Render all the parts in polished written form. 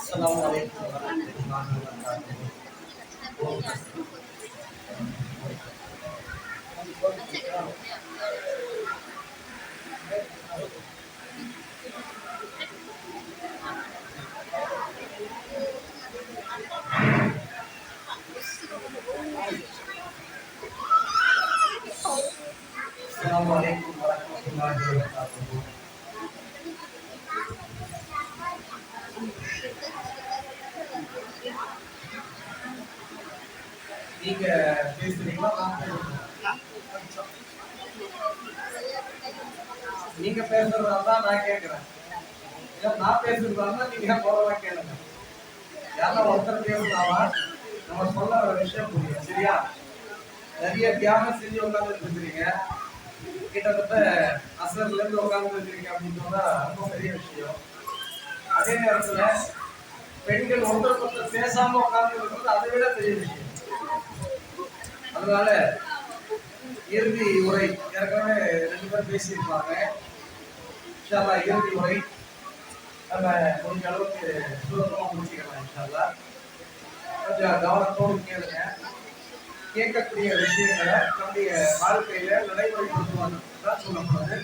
Assalamualaikum warahmatullahi wabarakatuh. Assalamualaikum warahmatullahi wabarakatuh. நீங்க பேசுறீங்களா? நீங்க பேசுறதா நான் கேட்கிறேன். நான் பேசுறதா நீங்க போறதா கேளுங்க. யாரா ஒருத்தர் பேசுறாவா நம்ம சொல்ல ஒரு விஷயம் புரியும். சரியா? நிறைய தியானம் செஞ்சு உட்கார்ந்து இருக்கிறீங்க. கிட்டத்தட்ட அசர்ல இருந்து உட்கார்ந்து இருக்கிறீங்க அப்படின்னு சொன்னா ரொம்ப பெரிய விஷயம். அதே நேரத்துல பெண்கள் ஒருத்தருக்கு ஒருத்தர் பேசாம உட்கார்ந்து இருக்கிறது அதை விட பெரிய விஷயம். அதனால இறுதி உரை ஏற்கனவே 2 பேர் பேசியிருப்பாங்க. இன்ஷால்லா இறுதி உரை நம்ம முடிஞ்ச அளவுக்கு சுலபமா முடிச்சுக்கலாம். இன்ஷால்லா கொஞ்சம் கவனத்தோடு கேளுங்க. கேட்கக்கூடிய விஷயங்களை நம்முடைய வாழ்க்கையில நடைமுறைப்படுத்துவாங்க சொல்லப்படுது.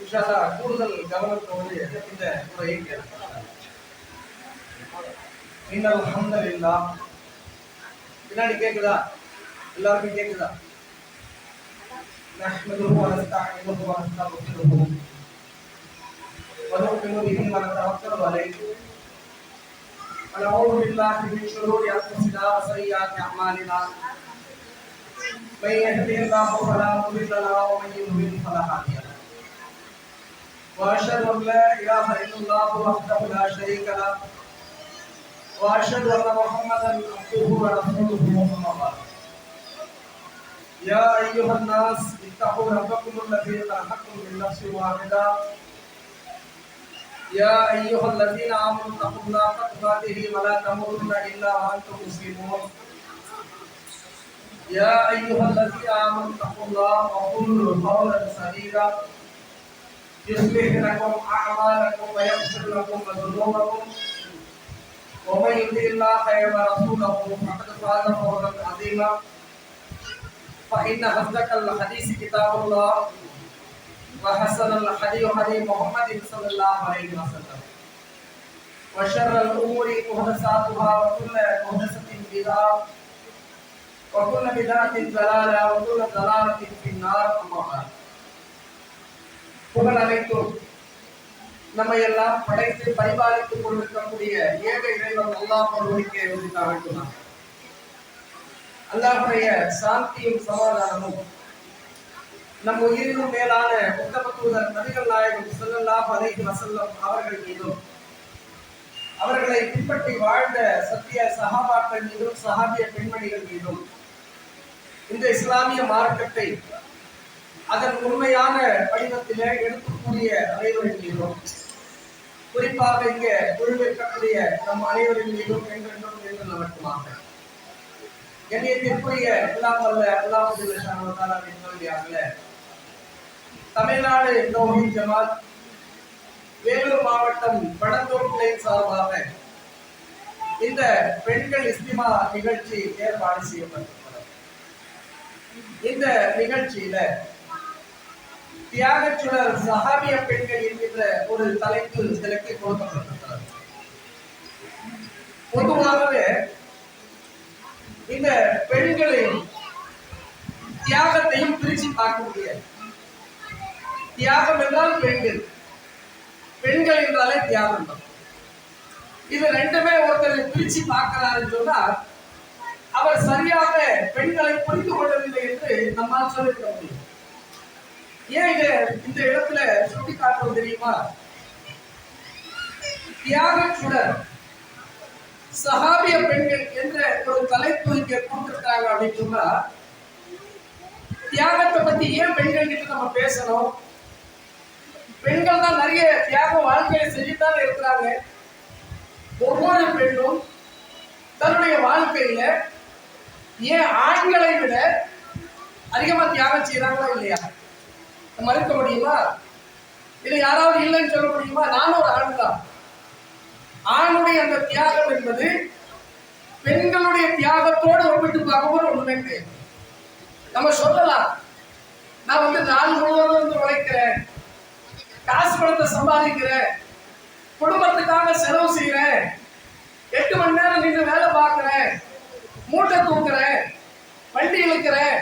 இன்ஷால்லா கூடுதல் கவனத்தோடு இந்த உரையை கேளுங்க. இன்னல் அல்ஹம்துலில்லாஹ். பின்னாடி கேக்குதா? எல்லாருக்கும் கேக்குதா? நஹ்மதுஹு வ நஸ்தஈனுஹு வ நஸ்தக்ஃபிருஹு வ நு'மினு பிஹி வ நதவக்கலு அலைஹி வ நஊது பில்லாஹி மின் ஷுரூரி அன்ஃபுஸினா வ ஸய்யிஆத்தி அஅமாலினா மை யஹ்திஹில்லாஹு ஃபலா முضில்ல லஹு வ மை யுضلل ஃபலா ஹாதிய லஹு வ அஷ்ஹது அன் லா இலாஹ இல்லல்லாஹு வஹ்தஹு லா ஷரீக லஹு வ அஷ்ஹது அன்ன முஹம்மதன் அப்துஹு வ ரசூலுஹு அம்மா பஅத். يا أيها الناس اتقوا ربكم الذي خلقكم من نفس واحدة يا أيها الذين آمنوا اتقوا الله حق تقاته ولا تموتن إلا وأنتم مسلمون يا أيها الذين آمنوا اتقوا الله وقولوا قولا سديدا يصلح لكم أعمالكم ويغفر لكم ذنوبكم ومن يطع الله ورسوله فقد فاز فوزا عظيما فإن أصدق الحديث كتاب الله وحسن الحديث حديث محمد صلى الله عليه وسلم وشر الأمور محدثاتها وكل محدثة بدعة وكل بدعة ضلالة وكل ضلالة في النار. أما بعد. புகழ் அனைத்தும் நம்மை எல்லாம் படைத்து பரிபாலித்துக் கொண்டிருக்கக்கூடிய ஏக இறைவன் அல்லாஹ் ஒருவனுக்கே உரித்தாகட்டும். அல்லாஹ்வுடைய சாந்தியும் சமாதானமும் நம் உயிரினும் மேலான உத்தம தூதர் நபிகள் நாயகம் ஸல்லல்லாஹு அலைஹி வஸல்லம் அவர்கள் மீதும் அவர்களை பின்பற்றி வாழ்ந்த சத்திய சஹாபாக்கள் மீதும் சஹாபிய பெண்மணிகள் மீதும் இந்த இஸ்லாமிய மார்க்கத்தை அதன் உண்மையான வடிவத்திலே எடுக்கக்கூடிய அனைவரின் மீதும் குறிப்பாக இங்கே குழுவிற்கக்கூடிய நம் அனைவரின் மீதும் என்றென்றும் நின்று நடக்குமாக. கண்ணியத்திற்குரிய எல்லாம் வல்ல அல்லாஹ் ஜல்ல ஷானஹு தஆலாவின் தமிழ்நாடு தௌஹீத் ஜமாத் வேலூர் மாவட்டம் பழந்தோட்டை சார்பாக இந்த பெண்கள் இஸ்திமா நிகழ்ச்சி ஏற்பாடு செய்யப்பட்டிருக்கிறது. இந்த நிகழ்ச்சியில தியாகச்சுடர் சஹாபிய பெண்கள் என்கின்ற ஒரு தலைப்பு இதற்கு கொடுக்கப்பட்டிருக்கிறது. பொதுவாகவே இந்த பெண்களையும் தியாகத்தையும் பிரிச்சு பார்க்க முடியாது. தியாகம் என்றால் பெண்கள், பெண்கள் என்றாலே தியாகம் தான். இது ரெண்டுமே ஒருத்தர் பிரிச்சு பார்க்கிறாருன்னு சொன்னால் அவர் சரியாக பெண்களை புரிந்து கொள்ளவில்லை என்று நம்மால் சொல்லிவிட முடியும். ஏன் இந்த இடத்துல சுட்டி காட்டுவது தெரியுமா? தியாகச்சுடர் சஹாபிய பெண்கள் என்ற ஒரு தலைப்பு இங்க கொடுத்திருக்காங்க அப்படின்னு சொன்னா, தியாகத்தை பத்தி ஏன் பெண்கள் கிட்ட நம்ம பேசணும்? பெண்கள் தான் நிறைய தியாகம் வாழ்க்கையை செஞ்சுட்டாங்க இருக்கிறாங்க. ஒவ்வொரு பெண்ணும் தன்னுடைய வாழ்க்கையில ஏன் ஆண்களை விட அதிகமா தியாகம் செய்யறாங்களா இல்லையா? மறுக்க முடியுமா? இது யாராவது இல்லைன்னு சொல்ல முடியுமா? நானும் ஒரு ஆண் தான். ஆணுடைய அந்த தியாகம் என்பது பெண்களுடைய தியாகத்தோடு ஒப்பிட்டு பார்க்கும்போது ஒண்ணுமே கிடையாது. நம்ம சொல்லலாம், நான் நாள் முழுவதும் உழைக்கிறேன், காசு பணத்தை சம்பாதிக்கிறேன், குடும்பத்துக்காக செலவு செய்யறேன், 8 மணி நேரம் நின்று வேலை பார்க்கிறேன், மூட்டை தூக்குறேன், வண்டி இழுக்கிறேன்,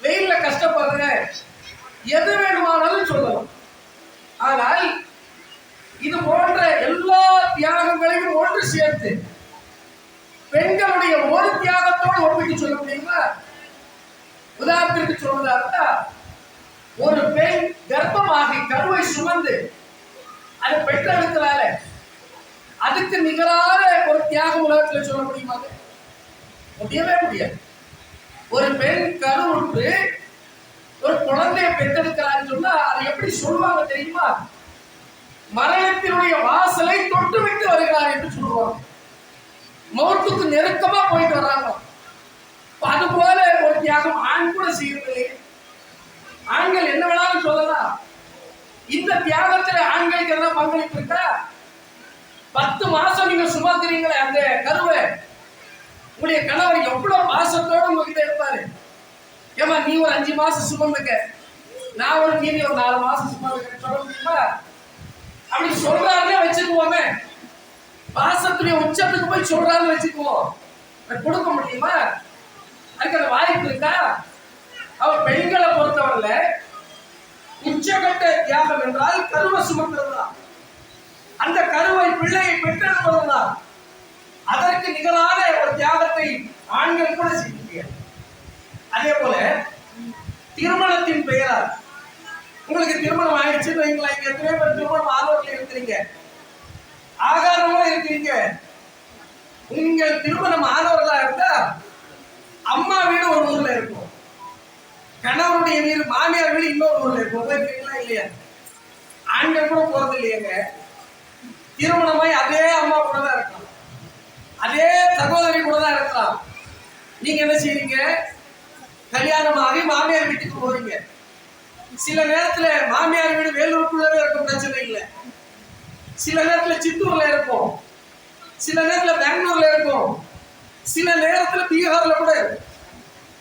வெயில்ல கஷ்டப்படுறேன், எது வேணுமானாலும் சொல்லலாம். ஆனால் இது போன்ற எல்லா தியாகங்களையும் ஒன்று சேர்த்து பெண்களுடைய ஒரு தியாகத்தோடு ஒப்பிட்டு சொல்ல முடியுமா? உதாரணத்திற்கு சொல்வதா, ஒரு பெண் கர்ப்பமாகி கருவை சுமந்து அதை பெற்றெடுக்கிறார, அதுக்கு நிகரான ஒரு தியாகம் உலகத்தில் சொல்ல முடியுமா? முடியவே முடியாது. ஒரு பெண் கருவுற்று ஒரு குழந்தையை பெற்றெடுக்கிறான்னு சொன்னா அதை எப்படி சொல்லுவாங்க தெரியுமா? மரணத்தினுடைய வாசலை தொட்டு விட்டு வருகிறார் என்று சொல்லுவாங்க. மௌத்துக்கு நெருக்கமா போயிட்டு வர்றாங்க. அது போல ஒரு தியாகம் ஆண் கூட செய்யறது. ஆண்கள் என்ன வேணாலும் சொல்லலாம். இந்த தியாகத்துல ஆண்களுக்கு என்ன பங்களிப்பு இருக்கா? 10 மாசம் நீங்க சுமந்துறீங்களே அந்த கருவை, உங்களுடைய கணவர் எவ்வளவு பாசத்தோடு உங்ககிட்ட இருப்பாரு. ஏமா நீ ஒரு 5 மாசம் சுமந்துக்க, நான் ஒரு மீறி ஒரு 4 மாசம் சுமந்துக்க சொல்ல முடியுமா? அப்படி சொல்றாருன்னு வச்சுக்குவோமே, பாசத்துடைய உச்சத்துக்கு போய் சொல்றாருன்னு வச்சுக்குவோம், கொடுக்க முடியுமா? அதுக்கு அந்த வாய்ப்பு இருக்கா? அவர் பெண்களை பொறுத்தவரையில உச்சகட்ட தியாகம் என்றால் கருவை சுமக்கிறதுதான். அந்த கருவை பிள்ளையை பெற்றெடுப்பதுதான். அதற்கு நிகரான ஒரு தியாகத்தை ஆண்கள் கூட செய்ய. அதே போல திருமணத்தின் பெயரால் உங்களுக்கு திருமணம் ஆயிடுச்சுன்னு வைங்களா, இங்க எத்தனை பேர் திருமணம் ஆதரவுல இருக்கிறீங்க, ஆகாரமா இருக்கிறீங்க. நீங்கள் திருமணம் ஆதரவா இருந்தா அம்மா வீடு ஒரு ஊர்ல இருக்கும், கணவருடைய வீடு மாமியார் வீடு இன்னொரு ஊர்ல இருக்கும். போயிருக்கீங்களா இல்லையா? ஆண்கள் கூட போறது இல்லையாங்க. திருமணமாய் அதே அம்மா கூட தான் இருக்கலாம், அதே சகோதரி கூட தான் இருக்கலாம். நீங்க என்ன செய்றீங்க? கல்யாணமாகி மாமியார் வீட்டுக்கு போறீங்க. சில நேரத்துல மாமியார் வீடு வேலூருக்குள்ளவே இருக்கும், பிரச்சனை இல்லை. சில நேரத்துல சித்தூர்ல இருக்கும், சில நேரத்துல பெங்களூர்ல இருக்கும், சில நேரத்துல பீகார்ல கூட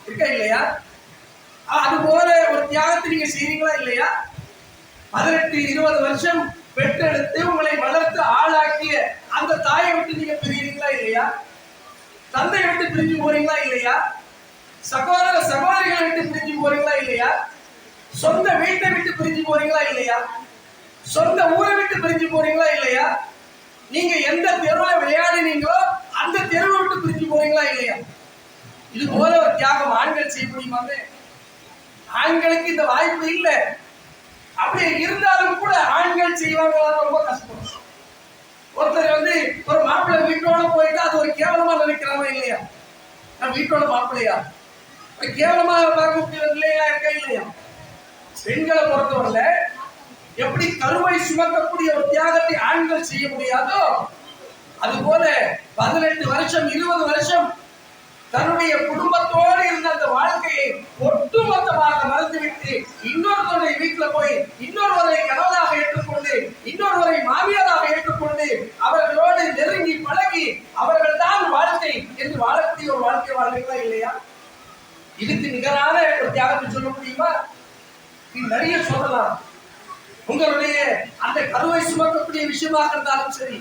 இருக்கா இல்லையா? அது போல ஒரு தியாகத்தை நீங்க செய்றீங்களா இல்லையா? 18-20 வருஷம் பெற்றெடுத்து உங்களை வளர்த்து ஆளாக்கிய அந்த தாயை விட்டு நீங்க பிரிகிறீங்களா இல்லையா? தந்தையை விட்டு பிரிஞ்சு போறீங்களா இல்லையா? சகோதர சகோதரிகளை விட்டு பிரிஞ்சு போறீங்களா இல்லையா? சொந்த வீட்டை விட்டு பிரிஞ்சு போறீங்களா இல்லையா? சொந்த ஊரை விட்டு பிரிஞ்சு போறீங்களா இல்லையா? நீங்க எந்த தெருவில் விளையாடினீங்களோ அந்த தெருவை விட்டு பிரிஞ்சு போறீங்களா இல்லையா? இது போல ஒரு தியாகம் ஆண்கள் செய்ய முடியுமாங்க? ஆண்களுக்கு இந்த வாய்ப்பு இல்லை. அப்படி இருந்தாலும் கூட ஆண்கள் செய்வாங்களா? ரொம்ப கஷ்டம். ஒருத்தர் ஒரு மாப்பிள்ளை வீட்டோட போயிட்டு அது ஒரு கேவலமா நினைக்கிறாங்க இல்லையா? நான் வீட்டோட மாப்பிள்ளையா கேவலமா பார்க்க இல்லையா? இருக்கா இல்லையா? பெண்களை பொறுத்தவரை எப்படி கருவை சுமக்கக்கூடிய ஒரு தியாகத்தை ஆண்கள் செய்ய முடியாதோ அது போல 18 வருஷம் 20 வருஷம் தன்னுடைய குடும்பத்தோடு இருந்த அந்த வாழ்க்கையை ஒட்டுமொத்தமாக மறந்துவிட்டு இன்னொருவருடைய வீட்டுல போய் இன்னொருவரை கணவராக ஏற்றுக்கொண்டு இன்னொருவரை மாமியாராக ஏற்றுக்கொண்டு அவர்களோடு நெருங்கி பழகி அவர்கள் தான் வாழ்க்கை என்று வாழக்கூடிய ஒரு வாழ்க்கை வாழ்க்கைகளா இல்லையா? இதுக்கு நிகரான ஒரு தியாகத்தை சொல்ல முடியுமா? நிறைய சொல்லலாம். உங்களுடைய அந்த கருவை சுமக்கக்கூடிய விஷயமாக இருந்தாலும் சரி,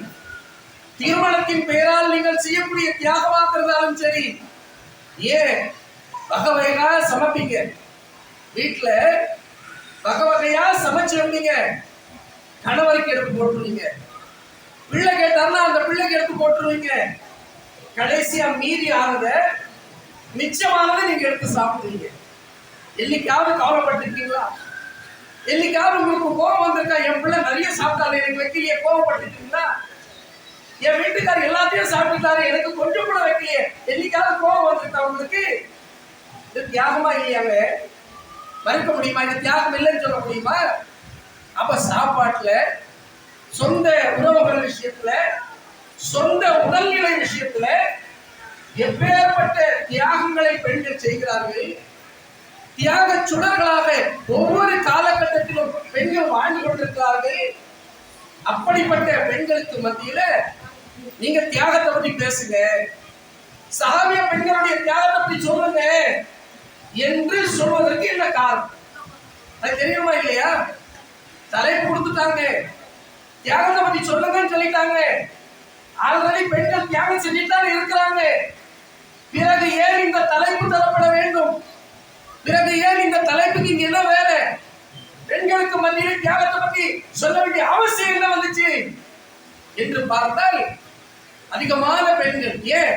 திருமணத்தின் பெயரால் நீங்கள் செய்யக்கூடிய தியாகமாக இருந்தாலும் சரி, ஏன் வகை வகையா சமைப்பீங்க, வீட்டுல வகை வகையா சமைச்சு வந்தீங்க, கணவருக்கு எடுத்து போட்டுருவீங்க, பிள்ளை கேட்டாருன்னா அந்த பிள்ளைக்கு எடுத்து போட்டுருவீங்க, கடைசியா மீறி ஆனத மிச்சமானதை நீங்க எடுத்து சாப்பிடுவீங்க. என்னைக்காவது கவலைப்பட்டிருக்கீங்களா? என்னைக்காவது உங்களுக்கு கோபம் வந்திருக்கா? என் பிள்ளை நிறைய சாப்பிட்டாரு எனக்கு வைக்கலையே, கோபப்பட்டுருக்கீங்களா? என் வீட்டுக்காரர் எல்லாத்தையும் சாப்பிட்டுட்டாரு எனக்கு கொஞ்சம் கூட வைக்கலையே, என்னைக்காவது கோபம் வந்திருக்கா உங்களுக்கு? இது தியாகமா இல்லையாங்க? மறுக்க முடியுமா? இது தியாகம் இல்லைன்னு சொல்ல முடியுமா? அப்ப சாப்பாட்டுல, சொந்த உறவுகள் விஷயத்துல, சொந்த உடல்நிலை விஷயத்துல எப்பேற்பட்ட தியாகங்களை பெண்கள் செய்கிறார்கள். தியாக சுடர்களாக ஒவ்வொரு காலகட்டத்திலும் பெண்கள் வாழ்ந்து கொண்டிருக்கிறார்கள். அப்படிப்பட்ட பெண்களுக்கு மத்தியில நீங்க தியாகத்தை பத்தி பேசுங்க, சஹாபிய பெண்களுடைய தியாகத்தை பத்தி சொல்லுங்க என்று சொல்வதற்கு என்ன காரணம்? அது தெரியுமா இல்லையா? தலைப்பு கொடுத்துட்டாங்க, தியாகத்தை பத்தி சொல்லுங்கன்னு சொல்லிட்டாங்க. ஆல்ரெடி பெண்கள் தியாகம் செஞ்சுட்டாங்க இருக்கிறாங்க. பிறகு ஏன் இந்த தலைப்பு தரப்பட வேண்டும்? பிறகு ஏன் இந்த தலைப்புக்கு இங்க என்ன வேலை? பெண்களுக்கு மத்தியில் தியாகத்தை பத்தி சொல்ல வேண்டிய அவசியம் என்ன வந்துச்சு என்று பார்த்தால் அதிகமான பெண்கள், ஏன்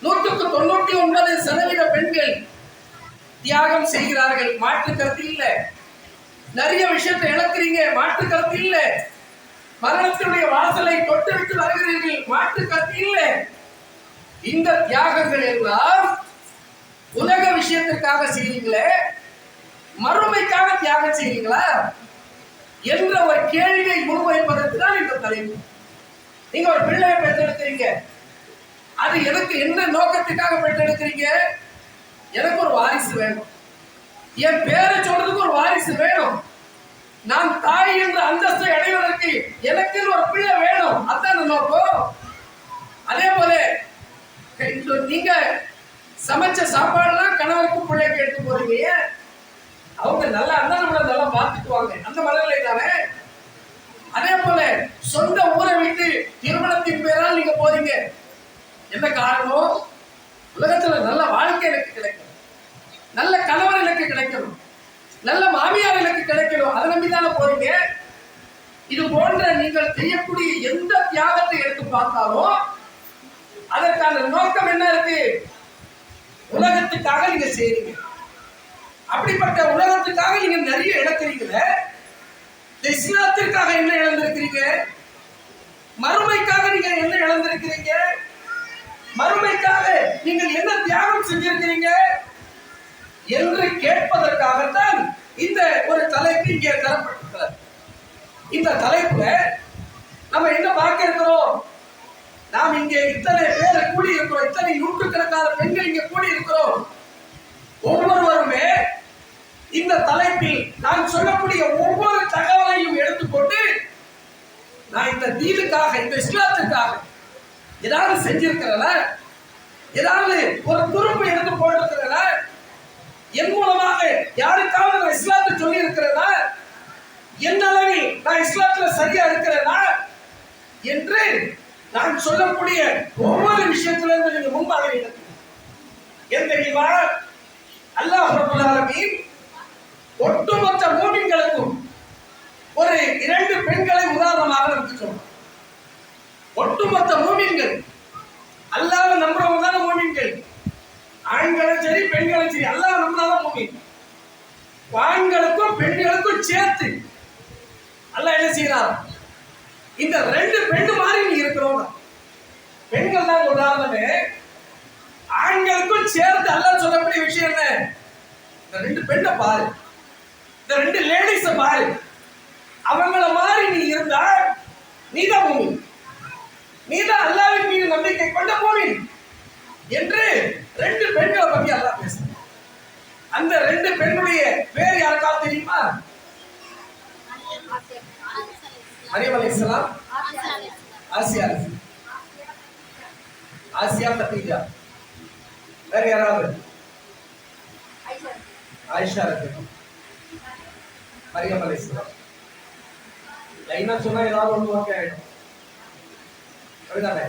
99% பெண்கள் தியாகம் செய்கிறார்கள், மாற்று கருத்து இல்ல. நிறைய விஷயத்தை இழக்கிறீங்க, மாற்று கருத்து இல்ல. மரணத்தினுடைய வாசலை தொட்டு விட்டு வருகிறீர்கள், மாற்று கருத்து இல்ல. இந்த தியாகங்கள் எல்லாம் உலக விஷயத்திற்காக செய்றீங்களே, மறுமைக்காக தியாகம் செய்றீங்களா என்ற ஒரு கேள்வியை முன்வைப்பதற்கு தான் இந்த தலைப்பு. நீங்க ஒரு பிள்ளையை பெற்றெடுக்கிறீங்க, அது எனக்கு என்ன நோக்கத்துக்காக பெற்றெடுக்கிறீங்க? எனக்கு ஒரு வாரிசு வேணும், என் பேரை சொல்றதுக்கு ஒரு வாரிசு வேணும், நான் தாய் என்ற அந்தஸ்தை அடைவதற்கு எனக்கு ஒரு பிள்ளை வேணும், அதான் நோக்கம். அதே போல நீங்க சமைச்ச சாப்பாடுலாம் கணவருக்கு பிள்ளைக்கு எடுத்து போறீங்க, அவங்க நல்லா இருந்தா நம்மள நல்லா பார்த்துக்குவாங்க, அந்த மனநிலை தானே. அதே போல சொந்த ஊரை விட்டு திருமணத்தின் பேரால் நீங்க போறீங்க, என்ன காரணம்? உலகத்துல நல்ல வாழ்க்கை எனக்கு கிடைக்கணும், நல்ல கணவர் எனக்கு கிடைக்கணும், நல்ல மாமியார் எனக்கு கிடைக்கணும், அதை நம்பிதானே போறீங்க. இது போன்ற நீங்கள் செய்யக்கூடிய எந்த தியாகத்தை எடுத்து பார்த்தாலும் அதற்கான நோக்கம் என்ன இருக்கு? உலகத்துக்காக நீங்க செய்றீங்க. அப்படிப்பட்ட உலகத்துக்காக நீங்க நிறைய இழக்கிறீங்களே, இஸ்லாத்திற்காக என்ன இழந்திருக்கிறீங்க? மறுமைக்காக நீங்க என்ன இழந்திருக்கிறீங்க? மறுமைக்காக நீங்கள் என்ன தியாகம் செஞ்சிருக்கிறீங்க என்று கேட்பதற்காகத்தான் இந்த ஒரு தலைப்பு இங்கே தரப்பட்டிருக்கிறது. இந்த தலைப்புல நம்ம என்ன பார்க்க இருக்கிறோம்? நாம் இங்கே இத்தனை பேர் கூடி இருக்கிறோம், இத்தனை நூற்றுக்கணக்கான பெண்கள் இங்கே கூடி இருக்கிறோம். ஒவ்வொருவருமே இந்த தலைப்பில் நான் சொல்லக்கூடிய ஒவ்வொரு தகவலையும் எடுத்துக்கொண்டு நான் இந்த தீனுக்காக, இந்த இஸ்லாத்துக்காக ஏதாவது செஞ்சிருக்கிறேனா, ஏதாவது ஒரு துருப்பு எடுத்து போட்டிருக்கிறேனா, என் மூலமாக யாருக்காவது நான் இஸ்லாத்தை சொல்லி இருக்கிறேனா, எந்த அளவில் நான் இஸ்லாத்துல சரியா இருக்கிறேனா என்று நான் சொல்லக்கூடிய ஒவ்வொரு விஷயத்திலிருந்து நீங்க முன்பாக என் தெரியுமா? அல்லாஹ் ரப்பல் ஆலமீன் ஒட்டுமொத்த மூமின்களுக்கும் ஒரு 2 பெண்களை உதாரணமாக நமக்கு சொல்றோம். ஒட்டுமொத்த மூமின்கள், அல்லாஹ்வை நம்புறவங்க தான் மூமின்கள். ஆண்களும் சரி பெண்களும் சரி, அல்லாஹ் நம்பினாதான் மூமின். ஆண்களுக்கும் பெண்களுக்கும் சேர்த்து அல்லாஹ் என்ன செய்யறார்? இந்த 2 பெண்ணு மாதிரி நீ இருக்கிறோம். பெண்கள் தான் உதாரணமே. ஆண்களுக்கும் சேர்த்து அல்லாஹ் சொல்லக்கூடிய விஷயம் என்ன? இந்த 2 பெண்ணை பாரு, இந்த 2 லேடிஸ பாரு, அவங்கள மாதிரி நீ இருந்தா நீதான் மூமின், நீதான் அல்லாஹ்வின் மீது நம்பிக்கை கொண்ட மூமின் என்று 2 பெண்களை பத்தி அல்லாஹ் பேசுறார். அந்த 2 பெண்ணுடைய பேர் யாருக்காவது தெரியுமா? மரியம் அலைஹிஸ்ஸலாம், ஆசியா, ஆசியா கதீஜா, வேற யாராவது? ஆயிஷா ரலியல்லாஹு, மரியம் அலைஹிஸ்ஸலாம். லைனா சொன்னா ஏதாவது ஒன்று ஓகே ஆயிடும், அப்படிதானே?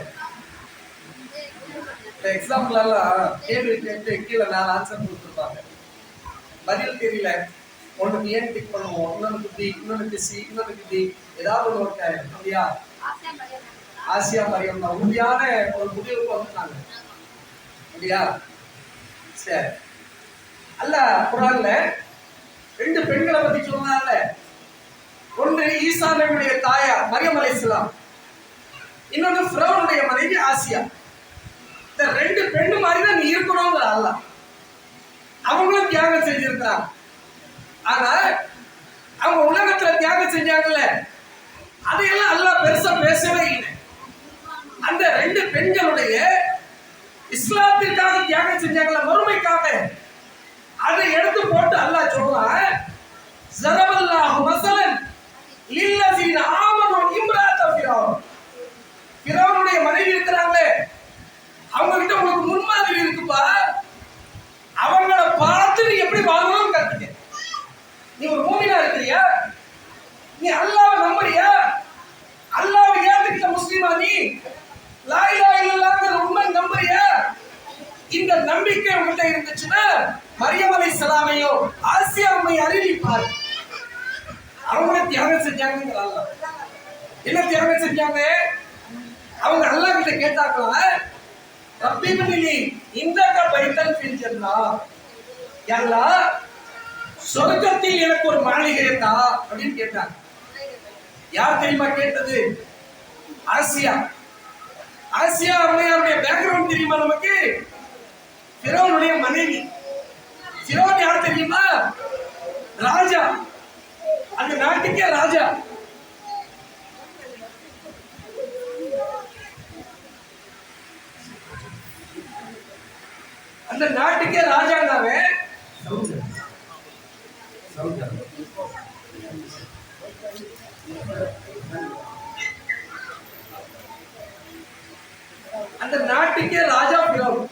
இந்த எக்ஸாம்பிள் எல்லாம் கேள்வி கேட்டு கீழே 4 ஆன்சர் கொடுத்துருப்பாங்க, பதில் தெரியல, ஒன்றுக்கு ஏன் டிக் பண்ணுவோம், இன்னொருக்கு பி, இன்னொருக்கு சி, இன்னொருக்கு டி, ஏதாவது ஒன்று ஓகே ஆயிடும். அப்படியா? ஆசியா மரியம் தான் உறுதியான ஒரு முடிவுக்கு வந்துட்டாங்க. அப்படியா? சரி. அல்லாஹ் குர்ஆன்ல 2 பெண்களை பத்தி சொன்னாங்கல்ல. ஒன்று ஈசா நபியுடைய தாயார் மரியம் அலைஹிஸ்ஸலாம், இன்னொன்று ஃபிரௌனுடைய மனைவி ஆசியா. இந்த 2 பெண்ணு மாதிரி தான் நீ இருக்கணும்ங்கிற அல்லாஹ். அவங்களும் தியாகம் செஞ்சிருக்கிறாங்க. ஆனா அவங்க உலகத்துல தியாகம் செஞ்சாங்கல்ல, அதையெல்லாம் அல்லாஹ் பெருசா பேசவே இல்லை. அந்த 2 பெண்களுடைய இஸ்லாத்திற்காக தியாகம் செஞ்சாங்கல்ல, மறுமைக்காக, அதை எடுத்து போட்டு அல்லாஹ் சொல்றான், ஸரபல்லாஹு மஸலன் லில்லஸீன ஆமனு ஏத்துக்கலையா? நீ அல்லாஹ்வை நம்புறியா? அல்லாஹ்வை ஏத்துக்கிட்ட முஸ்லிமா நீ? லா இலாஹ இல்லல்லாஹ்ங்கற உண்மை நம்புறியா? இந்த நம்பிக்கை உங்கள்கிட்ட இருந்துச்சுன்னா மரியம் அலைஹிஸ்ஸலாமையோ ஆசியா அம்மை அறிவிப்பார். அவங்க தியாகம் செஞ்சாங்க. அல்லாஹ் என்ன தியாகம் செஞ்சாங்க? அவங்க அல்லாஹ் கிட்ட கேட்டாங்களா, ரப்பி பினிலி இந்தக பைத்தன் ஃபில் ஜன்னah, அல்லாஹ் சொர்க்கத்தில் எனக்கு ஒரு மாளிகையை தா அப்படின்னு கேட்டாங்க. யார் தெரியுமா கேட்டது? ஆசியா. ஆசியா அம்மையாருடைய பேக்ரவுண்ட் தெரியுமா நமக்கு? ஃபிரௌனுடைய மனைவி. ஃபிரௌன் யார் தெரியுமா? ராஜா, அந்த நாட்டுக்கே ராஜா. அந்த நாட்டுக்கே ராஜாங்காவே அந்த நாட்டுக்கே ராஜா ஃபிரௌன்.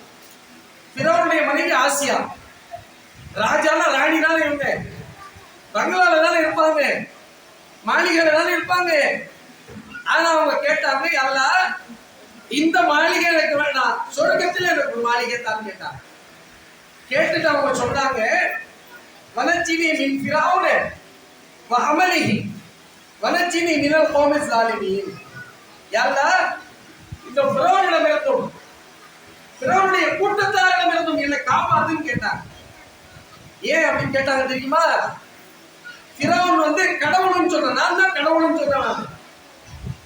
ஃபிரௌனுடைய மனைவி ஆசியா. ராஜானா ராணி தானே இவங்க. பங்களால தானே இருப்பாங்க, மாளிகையில தானே இருப்பாங்க. ஆனா அவங்க கேட்டாங்க, அல்லாஹ் இந்த மாளிகை எனக்கு வேண்டாம், சொர்க்கத்தில் எனக்கு ஒரு மாளிகை தான் கேட்டாங்க. கேட்டுட்டு அவங்க சொன்னாங்க, வனச்சினி மின் ஃபிரௌன வ அமலிஹி வனச்சினி மினல் கௌமி ஸாலிமீன். அல்லாஹ் இந்த ஃபிரௌனிடமிருந்தும் ஃபிரௌனுடைய கூட்டத்தாரிடமிருந்தும் என்னை காப்பாத்துன்னு கேட்டாங்க. ஏன் அப்படின்னு கேட்டாங்க தெரியுமா? ஃபிரௌன் வந்து கடவுள்னு சொன்ன, நான் தான் கடவுள்னு சொன்னவன்.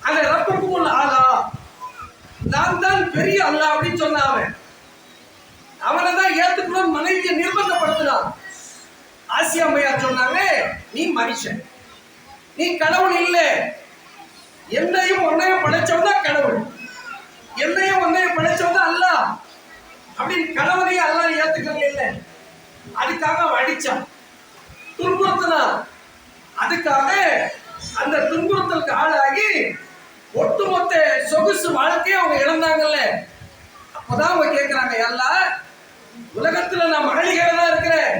அந்த ரப்புக்கும் ஆலா, நான் தான் பெரிய அல்லாஹ் அப்படின்னு சொன்ன அவனை தான் ஏத்துக்கணும் மனைவியை நிர்பந்தப்படுத்தினான். ஆசியா அம்மையார் சொன்னாங்க, நீ மனுஷன், நீ கடவுள் இல்லை. என்னையும் உன்னையும் படைச்சவன் கடவுள், என்னையும் உன்னையும் படைச்சவன் அல்லாஹ் அப்படின்னு கணவனையும் அல்லாஹ் ஏத்துக்கல இல்லை. அதுக்காக அவன் அடிச்சான், துன்புறுத்தினான். அதுக்காக அந்த துன்புறுத்தலுக்கு ஆளாகி ஒட்டுமொத்த சொகுசு வாழ்க்கையை அவங்க இழந்தாங்கல்ல. அப்பதான் அவங்க கேட்கிறாங்க, அல்லாஹ் உலகத்துல நான் மாளிகையில தான் இருக்கிறேன்,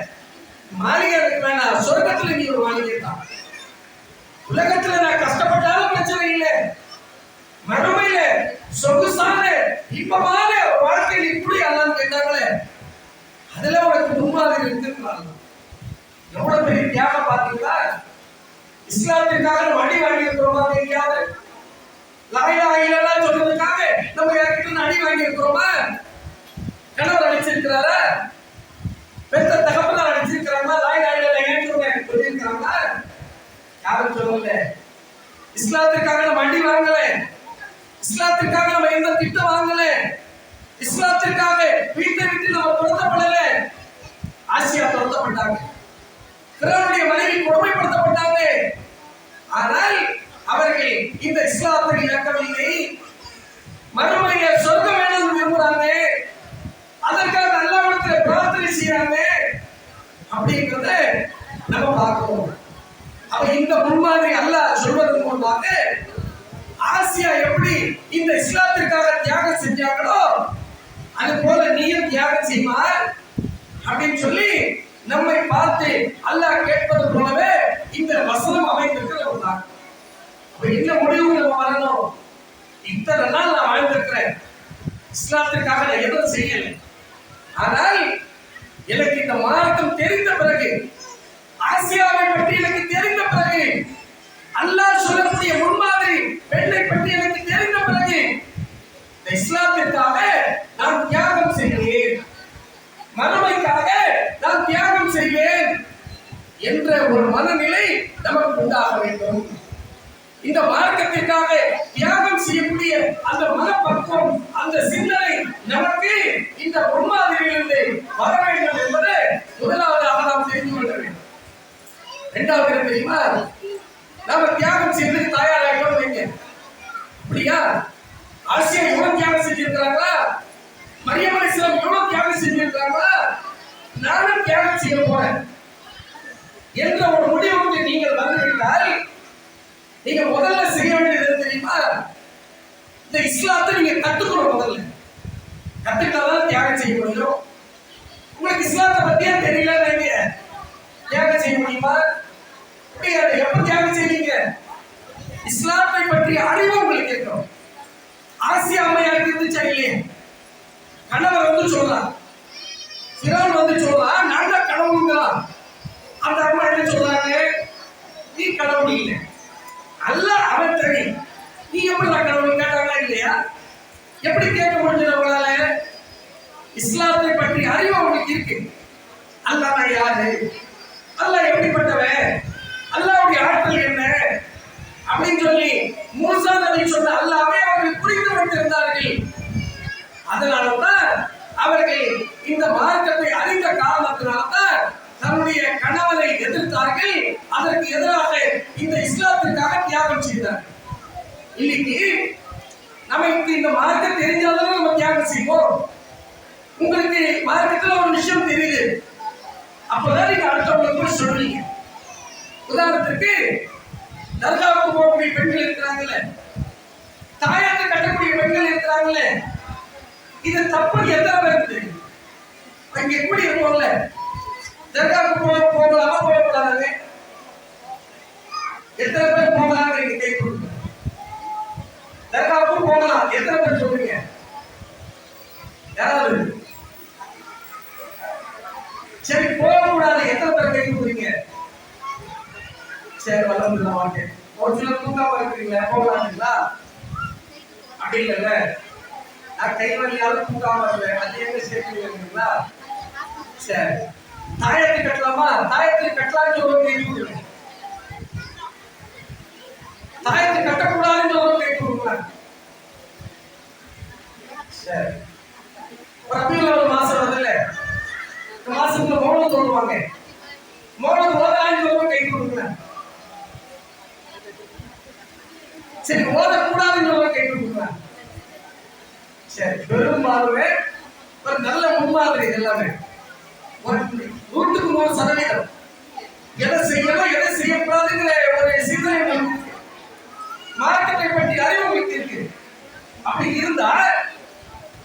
மாளிகை இருக்கு வேணாம், சொர்க்கத்துல நீ ஒரு மாளிகை தான். உலகத்துல நான் கஷ்டப்பட்டாலும் பிரச்சனை இல்லை, மறுமையில சொகுசான இன்பமான வாழ்க்கையில் இப்படி அல்லான்னு கேட்டாங்களே, அதுல உனக்கு முன்மாதிரி இருக்குன்றாங்க. எவ்வளவு பெரிய தியாகம் பாத்தீங்களா? இஸ்லாத்திற்காக நம்ம அடி வாங்கி இருக்கிறோமா? எங்கேயாவது லா இலாஹ இல்லல்லாஹ் சொல்றதுக்காக நம்ம யார்கிட்ட அடி வாங்கி இருக்கிறோமா? கணவர் அடிச்சிருக்கிறாரா? பெத்த தகப்பனார் அடிச்சிருக்கிறாங்களா? லா இலாஹ இல்லல்லாஹ் ஏற்றுக்கொண்டு சொல்லியிருக்கிறாங்களா? யாரும் சொல்லல. இஸ்லாத்திற்காக நம்ம அடி வாங்கல, இஸ்லாத்திற்காக நம்ம எந்த திட்டம் வாங்கல, இஸ்லாத்திற்காக வீட்டை விட்டு நம்ம துரத்தப்படல. ஆசியா துரத்தப்பட்டாங்க, ஃபிரௌனுடைய மனைவி கொடுமைப்படுத்தப்பட்டாங்க. ஆனால் அவர்கள் இந்த இஸ்லாத்தை இழக்கவில்லை. மறுமையில சொர்க்கம் வேணும்னு விரும்புறாங்க, அதற்காக அல்லாஹ்விடத்தில் பிரார்த்தனை செய்யறாங்க. அப்படிங்கறத நம்ம பார்க்கிறோம். அவ இந்த முன்மாதிரி அல்லாஹ் சொல்வதன் மூலமாக ஆசியா எப்படி இந்த இஸ்லாத்திற்காக தியாகம் செஞ்சாங்களோ அது போல நீயும் தியாகம் செய்மா அப்படின்னு சொல்லி நம்மை பார்த்து அல்லாஹ் கேட்பது போலவே இந்த வசனம் அமைந்திருக்கிறது. அப்ப என்ன முடிவு நம்ம வரணும்? இத்தனை நாள் நான் வாழ்ந்திருக்கிறேன், இஸ்லாத்திற்காக நான் எதுவும் செய்யலை. ஆனால் எனக்கு இந்த மார்க்கம் தெரிந்த பிறகு, ஆசியாவை பற்றி எனக்கு தெரிந்த பிறகு, அல்லாஹ் சொல்லக்கூடிய முன்மாதிரி பெண்ணை பற்றி எனக்கு தெரிந்த பிறகு இந்த இஸ்லாத்திற்காக நான் தியாகம் செய்வேன், மறுமைக்காக நான் தியாகம் செய்வேன் என்ற ஒரு மனநிலை நமக்கு உண்டாக வேண்டும். இந்த மார்க்கத்திற்காக தியாகம் செய்யக்கூடிய அந்த மனப்பக்குவம், அந்த சிந்தனை நமக்கு இந்த முன்மாதிரியிலிருந்து வர வேண்டும் என்பது முதலாவதாக நாம் தெரிந்து கொள்ள வேண்டும். இரண்டாவது என்ன தெரியுமா? நாம தியாகம் செய்து தயாராகிட்டோம் வைங்க. அப்படியா? ஆசியா எவ்வளவு தியாகம் செஞ்சிருக்கிறாங்களா? மரியம் அலைஹிஸ்ஸலாம் எவ்வளவு தியாகம் செஞ்சிருக்கிறாங்களா? நானும் தியாகம் செய்ய போறேன் என்ற ஒரு முடிவுக்கு நீங்கள் வந்துவிட்டால் நீங்க முதல்ல செய்ய வேண்டியது தெரியுமா? இந்த இஸ்லாத்தை நீங்க கத்துக்கணும். முதல்ல கத்துக்கிட்டாதான் தியாகம் செய்ய முடியும். உங்களுக்கு இஸ்லாத்தை பத்தியே தெரியல, தியாகம் செய்ய முடியுமா? எப்ப தியாகம் செய்வீங்க? இஸ்லாத்தை பற்றிய அறிவு உங்களுக்கு இருக்கணும். ஆசியா அம்மையாருக்கு இருந்துச்சா இல்லையா? கணவர் வந்து சொல்றார், பிறர் வந்து சொல்றார், நல்ல கடவுள் தான். அந்த அம்மா என்ன சொல்றாங்க? நீ கடவுள் இல்லை, அல்ல அவன் தெரியும். நீ எப்படி கடவுள் கேட்டாங்களா இல்லையா? எப்படி கேட்க முடிஞ்சது உங்களால? இஸ்லாத்தை பற்றி அறிவு உங்களுக்கு இருக்கு. அல்லாஹ் யாரு, அல்லாஹ் எப்படிப்பட்டவன், அல்லாஹ்வுடைய ஆற்றல் என்ன அப்படின்னு சொல்லி மூசா நபி சொன்ன அல்லாஹ்வை அவர்கள் புரிந்து வைத்திருந்தார்கள். அதனால்தான் அவர்கள் இந்த மார்க்கத்தை அறிந்த காரணத்தினால்தான் தன்னுடைய கணவரை எதிர்த்தார்கள். அதற்கு எதிராக இந்த இஸ்லாத்திற்காக தியாகம் செய்தார்கள். இன்னைக்கு நமக்கு இந்த மார்க்கம் தெரிஞ்சாலும் நம்ம தியாகம் செய்வோம். உங்களுக்கு மார்க்கத்துல ஒரு விஷயம் தெரியுது, அப்பதான் நீங்க அடுத்தவங்களுக்கு போய் சொல்றீங்க. உதாரணத்துக்கு தர்காவுக்கு போகக்கூடிய பெண்கள் இருக்கிறாங்கல்ல, தாயத்தை கட்டக்கூடிய பெண்கள் இருக்கிறாங்கல்ல, இது தப்பு எத்தனை பேருக்கு இங்க எப்படி இருக்கும்ல? தர்காவுக்கு போகலாமா போகக்கூடாது? எத்தனை பேர் போகலாம்? நீங்க கை கொடுங்க. தர்காவுக்கு போகலாம் எத்தனை பேர் சொல்றீங்க? யாராவது? சரி, போகக்கூடாது எத்தனை பேர் கை கொடுக்குறீங்க? சரி, வளர்ந்துடலாம். வாங்க, ஒரு சிலர் தூக்காம இருக்கிறீங்களா? போகலாங்களா? அப்படி இல்லைல்ல, நான் கை வழியாலும் தூக்காம இல்லை, அது எங்க சேர்க்கிறீங்களா? சரி, தாயத்தை கட்டலாமா? தாயத்தை கட்டலாம்னு ஒரு கை கொடுக்குறேன். தாயத்தை கட்டக்கூடாதுன்னு ஒரு கை கொடுக்குறேன். சரி, ரபியுல் ஒரு மாசம் வருதுல்ல, இந்த மாசத்துல மௌனம் சொல்லுவாங்க. மௌனம் ஓதான்னு ஒரு கை கொடுக்குறேன். சரி, ஓதக்கூடாதுன்னு ஒரு கை கொடுக்குறேன். சரி, பெரும்பாலுமே ஒரு நல்ல முன்மாதிரி. எல்லாமே ஒரு 100% எதை செய்யணும் எதை செய்யக்கூடாதுங்கிற ஒரு சிந்தனை மார்க்கத்தை பற்றி அறிவு உங்களுக்கு இருக்கு. அப்படி இருந்தா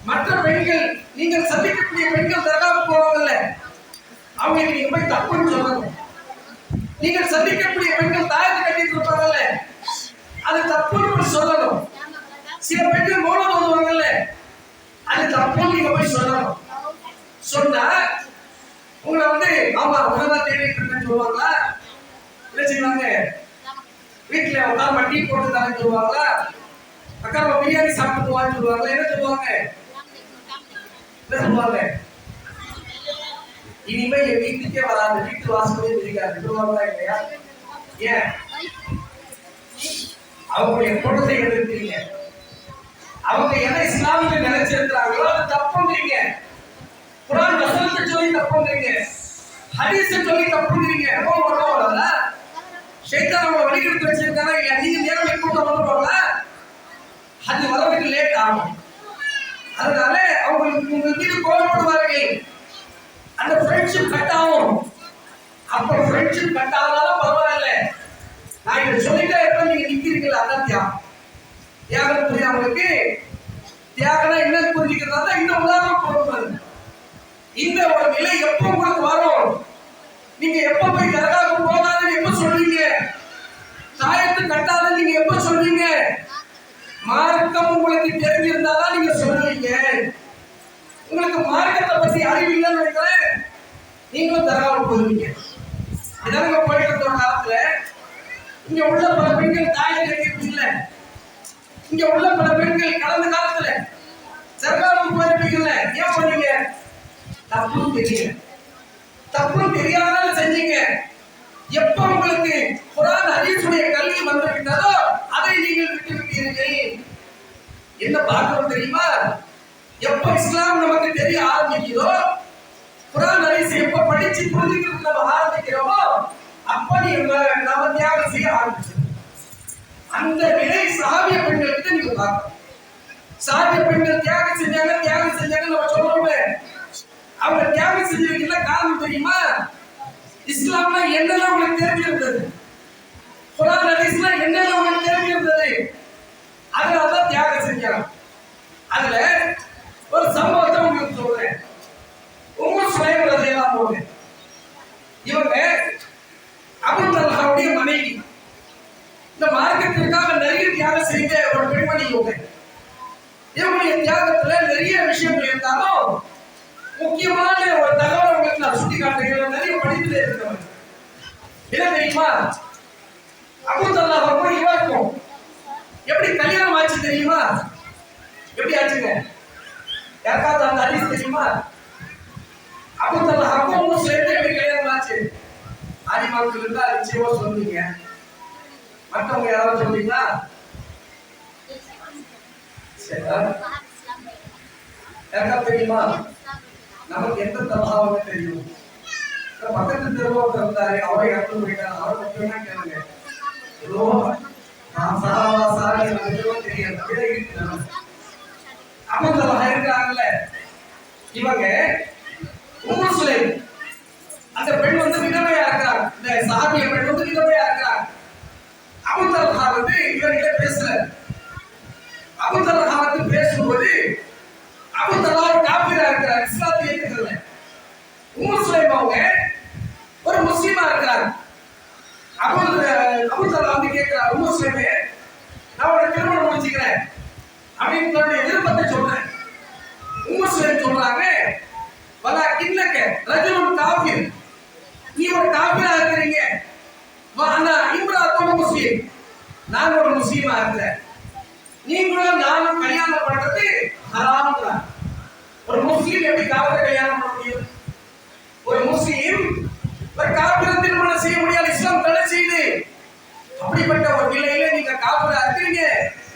மற்ற பெண்கள், நீங்கள் சந்திக்கக்கூடிய பெண்கள் தர்காவுக்கு போவாங்கல்ல, அவங்களுக்கு நீங்க போய் தப்புன்னு சொல்லணும். நீங்கள் சந்திக்கக்கூடிய பெண்கள் தாயத்தை கட்டிட்டு இருப்பாங்கல்ல, அது தப்புன்னு சொல்லணும். சில பெண்கள் மௌனம் ஓதுவாங்கல்ல, அது தப்புன்னு நீங்க போய் சொல்லணும். சொன்னா உங்களை வந்து ஆமா உணவா தேடிட்டு இருக்கேன்னு சொல்லுவாங்களா? என்ன செய்வாங்க? வீட்டுல உட்காந்து டீ போட்டு தரேன்னு சொல்லுவாங்களா? அக்கா பிரியாணி சாப்பிட்டு வான்னு சொல்லுவாங்களா? என்ன சொல்லுவாங்க? என்ன சொல்லுவாங்க? இனிமே என் வீட்டுக்கே வராது, வீட்டு வாசலே இருக்காது சொல்லுவாங்களா இல்லையா? ஏன்? அவங்களுடைய பொருளை எதிர்க்கிறீங்க. அவங்க எதை இஸ்லாமிய நினைச்சிருக்கிறாங்களோ அது தப்புங்கிறீங்க. குர்ஆன் வசனத்தை சொல்லி தப்புங்கிறீங்க, ஹதீஸை சொல்லி தப்புங்கிறீங்க. ஷைத்தான் அவங்களை வழிகெடுத்து வச்சிருக்காங்க. நீங்க நேரம் கூட்டம் வந்துருவாங்களா? அது வரதுக்கு லேட் ஆகும். அதனால அவங்களுக்கு உங்கள் மீது கோபப்படுவார்கள். அந்த ஃப்ரெண்ட்ஷிப் கட் ஆகும். அப்ப ஃப்ரெண்ட்ஷிப் கட் ஆனாலும் பரவாயில்ல, நான் இதை சொல்லிட்டே இருப்பேன், நீங்க நிக்கிறீங்களா? அதான் தியாகம். தியாகம் புரியுது அவங்களுக்கு? தியாகம் என்னன்னு புரிஞ்சுக்கிறதா தான் இந்த உதாரணம் கொடுப்பது. இந்த ஒரு நிலை எப்போ உங்களுக்கு வரும்? நீங்க எப்ப போய் தர்காவுக்கு போகாதுன்னு எப்ப சொல்றீங்க? தாயத்து கட்டாதுன்னு நீங்க எப்ப சொல்றீங்க? மார்க்கம் உங்களுக்கு தெரிஞ்சிருந்தாதான் நீங்க சொல்றீங்க. உங்களுக்கு மார்க்கத்தை பத்தி அறிவு இல்லைன்னு நினைக்கிறேன், நீங்களும் தர்காவுக்கு போயிருவீங்க. இதாங்க போயிட்டு இருந்த காலத்துல இங்க உள்ள பல பெண்கள் தாயத்தை கட்டிட்டு இல்ல, இங்க உள்ள பல பெண்கள் கடந்த காலத்துல தர்காவுக்கு போயிருப்பீங்கல்ல. ஏன் பண்ணீங்க? தப்புன்னு தெரியல, தப்புன்னு தெரியாதனால செஞ்சீங்க. எப்ப உங்களுக்கு குர்ஆன் ஹதீஸுடைய கல்வி வந்துவிட்டதோ அதை நீங்கள் விட்டுவிட்டீர்கள். என்ன பார்க்கிறோம் தெரியுமா? எப்ப இஸ்லாம் நமக்கு தெரிய ஆரம்பிக்கிறதோ, குர்ஆன் ஹதீஸ் எப்ப படிச்சு புரிஞ்சுக்கிறது நம்ம ஆரம்பிக்கிறோமோ, அப்ப நாம தியாகம் செய்ய ஆரம்பிச்சோம். அந்த நிலை சஹாபிய பெண்களுக்கு நீங்க பார்க்கணும். சஹாபிய பெண்கள் தியாகம் செஞ்சாங்க நம்ம சொல்றோமே, அவங்க தியாகம் செஞ்சதுக்கு காரணம் தெரியுமா? இஸ்லாம்ல என்னெல்லாம் உங்களுக்கு தெரிஞ்சிருந்தது, குர்ஆன் ஹதீஸ்ல என்னெல்லாம் உங்களுக்கு தெரிஞ்சிருந்தது, அதனாலதான் தியாகம் செஞ்சாங்க. அதுல ஒரு சம்பவத்தை உங்களுக்கு சொல்றேன். உம்மு சுலைம் ரலியல்லாஹு அன்ஹா, இவங்க அபூ தல்ஹாவுடைய மனைவி. இந்த மார்க்கத்திற்காக நிறைய தியாகம் செய்த ஒரு பெண்மணி இவங்க. இவங்களுடைய தியாகத்துல நிறைய விஷயங்கள் இருந்தாலும் முக்கியமான ஒரு தகவல் உங்களுக்கு நான் சுட்டி காட்டுகிறேன். நிறைய படிப்பிலே இருக்கிறவங்க என்ன தெரியுமா? அபூ தல்ஹாவுக்கும் இவருக்கும் எப்படி கல்யாணம் ஆச்சு தெரியுமா? எப்படி ஆச்சுங்க? யாருக்காவது அந்த ஹதீஸ் தெரியுமா? அபூ தல்ஹாவுக்கும் சேர்த்து எப்படி கல்யாணம் ஆச்சு? ஆதிமாக்கள் இருந்தா நிச்சயமா சொல்லுவீங்க. மற்றவங்க யாராவது சொல்றீங்களா? யாருக்காவது தெரியுமா? நமக்கு எந்த தல்ஹாவுமே தெரியும். பக்கத்து தெருவோக்கு இருந்தாரு, அவரை இறந்து போயிட்டாரு. அவரை மட்டும் கேளுங்க. ஏதோ நான் சாவா சாரி எனக்கு தெரியாது. அபூ தல்ஹா இருக்காங்கல்ல, இவங்க உம்மு சுலைம் அந்த பெண் வந்து விதவையா இருக்கிறாங்க. இந்த சஹாபிய பெண் வந்து விதவையா இருக்கிறாங்க. அபூ தல்ஹா வந்து இவர்கிட்ட பேசுறாரு. அபூ தல்ஹா வந்து பேசும்போது அபூ தல்ஹா ஒரு காபிரா இருக்கிறார், இஸ்லாத்தை ஏற்றுக்கல. உம்மு சுலைம் அவங்க ஒரு முஸ்லிமா இருக்கிறார். அபூ தல்ஹா வந்து கேட்கிறார், உம்மு சுலைமே நான் ஒரு திருமணம் முடிச்சுக்கிறேன் அப்படின்னு தன்னுடைய விருப்பத்தை சொல்றேன். உம்மு சுலைம் சொல்றாங்க, வலா கின்னக ரஜுலுன் காஃபிர், நீ ஒரு காஃபிரா இருக்கிறீங்க. வானா இம்ராத்துன் முஸ்லிம், நான் ஒரு முஸ்லிமா இருக்கிறேன். நீங்களும் நானும் கல்யாணம் பண்றது ஹராம்ங்கறாங்க. ஒரு முஸ்லிம் எப்படி காஃபிரை கல்யாணம் பண்ண முடியும்? ஒரு முஸ்லிம் ஒரு காஃபிரை திருமணம் செய்ய முடியாது, இஸ்லாம் தடை செய்யுது. அப்படிப்பட்ட ஒரு நிலையில நீங்க காஃபிரா இருக்கீங்க,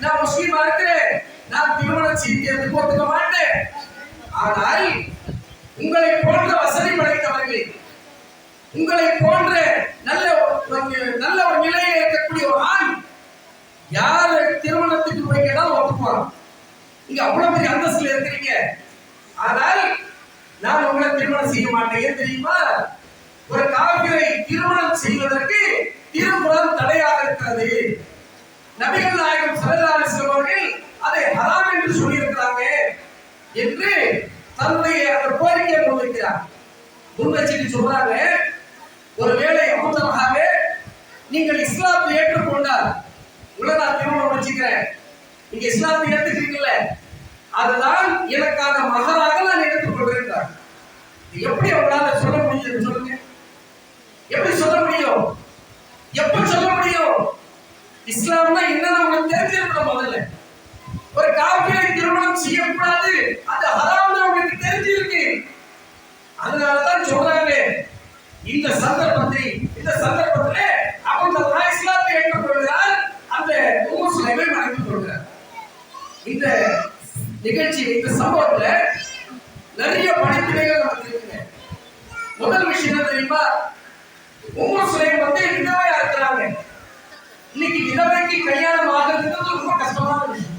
நான் முஸ்லிமா இருக்கிறேன், நான் திருமணம் செய்யறதுக்கு ஒத்துக்க மாட்டேன். ஆனால் உங்களை போன்ற வசதி படைத்தவர்கள், உங்களை போன்ற நல்ல ஒரு நிலையில் இருக்கக்கூடிய ஒரு ஆண் யார் திருமணத்துக்கு போய் கேட்டாலும் ஒப்புக்குவாங்க. நீங்க அவ்வளவு பெரிய அந்தஸ்துல இருக்கிறீங்க, ஆனால் நான் உங்களை திருமணம் செய்ய மாட்டேன். தெரியுமா? ஒரு காபிரை திருமணம் செய்வதற்கு திருக்குர்ஆன் தடையாக இருக்கிறது. நபிகள் நாயகம் ஸல்லல்லாஹு அலைஹி வஸல்லம் அவர்கள் அதை ஹராம் என்று சொல்லி இருக்கிறாங்க என்று தன்னுடைய அந்த கோரிக்கையை முன்வைக்கிறார். முன்வச்சிட்டு சொல்றாங்க, ஒருவேளை அபூ தல்ஹாவே நீங்கள் இஸ்லாத்தை ஏற்றுக்கொண்டால் உங்களை நான் திருமணம் முடிச்சுக்கிறேன், நீங்க இஸ்லாத்தை ஏற்றுக்கிறீங்கல்ல, அதுதான் எனக்கான மகராக நான் எடுத்துக்கொள்கிறேன். எப்படி அவங்களால சொல்ல முடியும்? சொல்லுங்க, எப்படி சொல்ல முடியும்? எப்ப சொல்ல முடியும்? இஸ்லாம்னா என்னன்னு உங்களுக்கு தெரிஞ்சிருக்கணும். முதல்ல ஒரு காஃபிரை திருமணம் செய்யக்கூடாது, அது ஹராம் தான் உங்களுக்கு தெரிஞ்சிருக்கு. அதனாலதான் சொல்றாங்க, இந்த சந்தர்ப்பத்திலே அபூ தல்ஹா இஸ்லாத்தை ஏற்றுக்கொள்கிறார், அந்த உம்மு சுலைமை மறைத்துக் கொள்கிறார். இந்த நிகழ்ச்சி, இந்த சம்பவத்துல நிறைய படிப்பினைகள் நமக்கு இருக்குங்க. முதல் விஷயம் என்ன தெரியுமா? உம்மு சுலைம் வந்து விதவையா இருக்கிறாங்க. இன்னைக்கு விதவைக்கு கல்யாணம் ஆகிறதுக்கு ரொம்ப கஷ்டமான விஷயம்.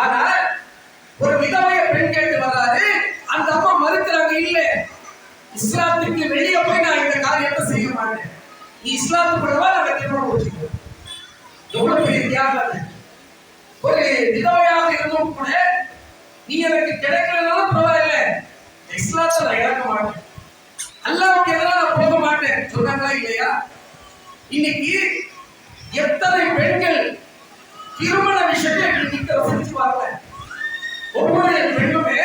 ஆனா ஒரு விதவைய பெண் கேட்டு வராரு, அந்த அம்மா மறுக்கிறாங்க, இல்ல இஸ்லாத்துக்கு வெளியே போய் நான் இந்த காரியத்தை செய்ய மாட்டேன், நீ இஸ்லாத்துக்குள்ளவா நான் திருமணம் முடிச்சுக்கிறேன். எவ்வளவு பெரிய தியாகம்! ஒரு விதவையாக இருந்தும் கூட நீ எனக்கு கிடைக்கலனாலும் பரவாயில்ல, இஸ்லாத்தை நான் இழக்க மாட்டேன், அல்லாஹ்வுக்கு எதிராக நான் போக மாட்டேன் சொன்னாங்களா இல்லையா? இன்னைக்கு எத்தனை பெண்கள் திருமண விஷயத்தை சிந்திச்சு பாருங்க. ஒவ்வொரு பெண்ணுமே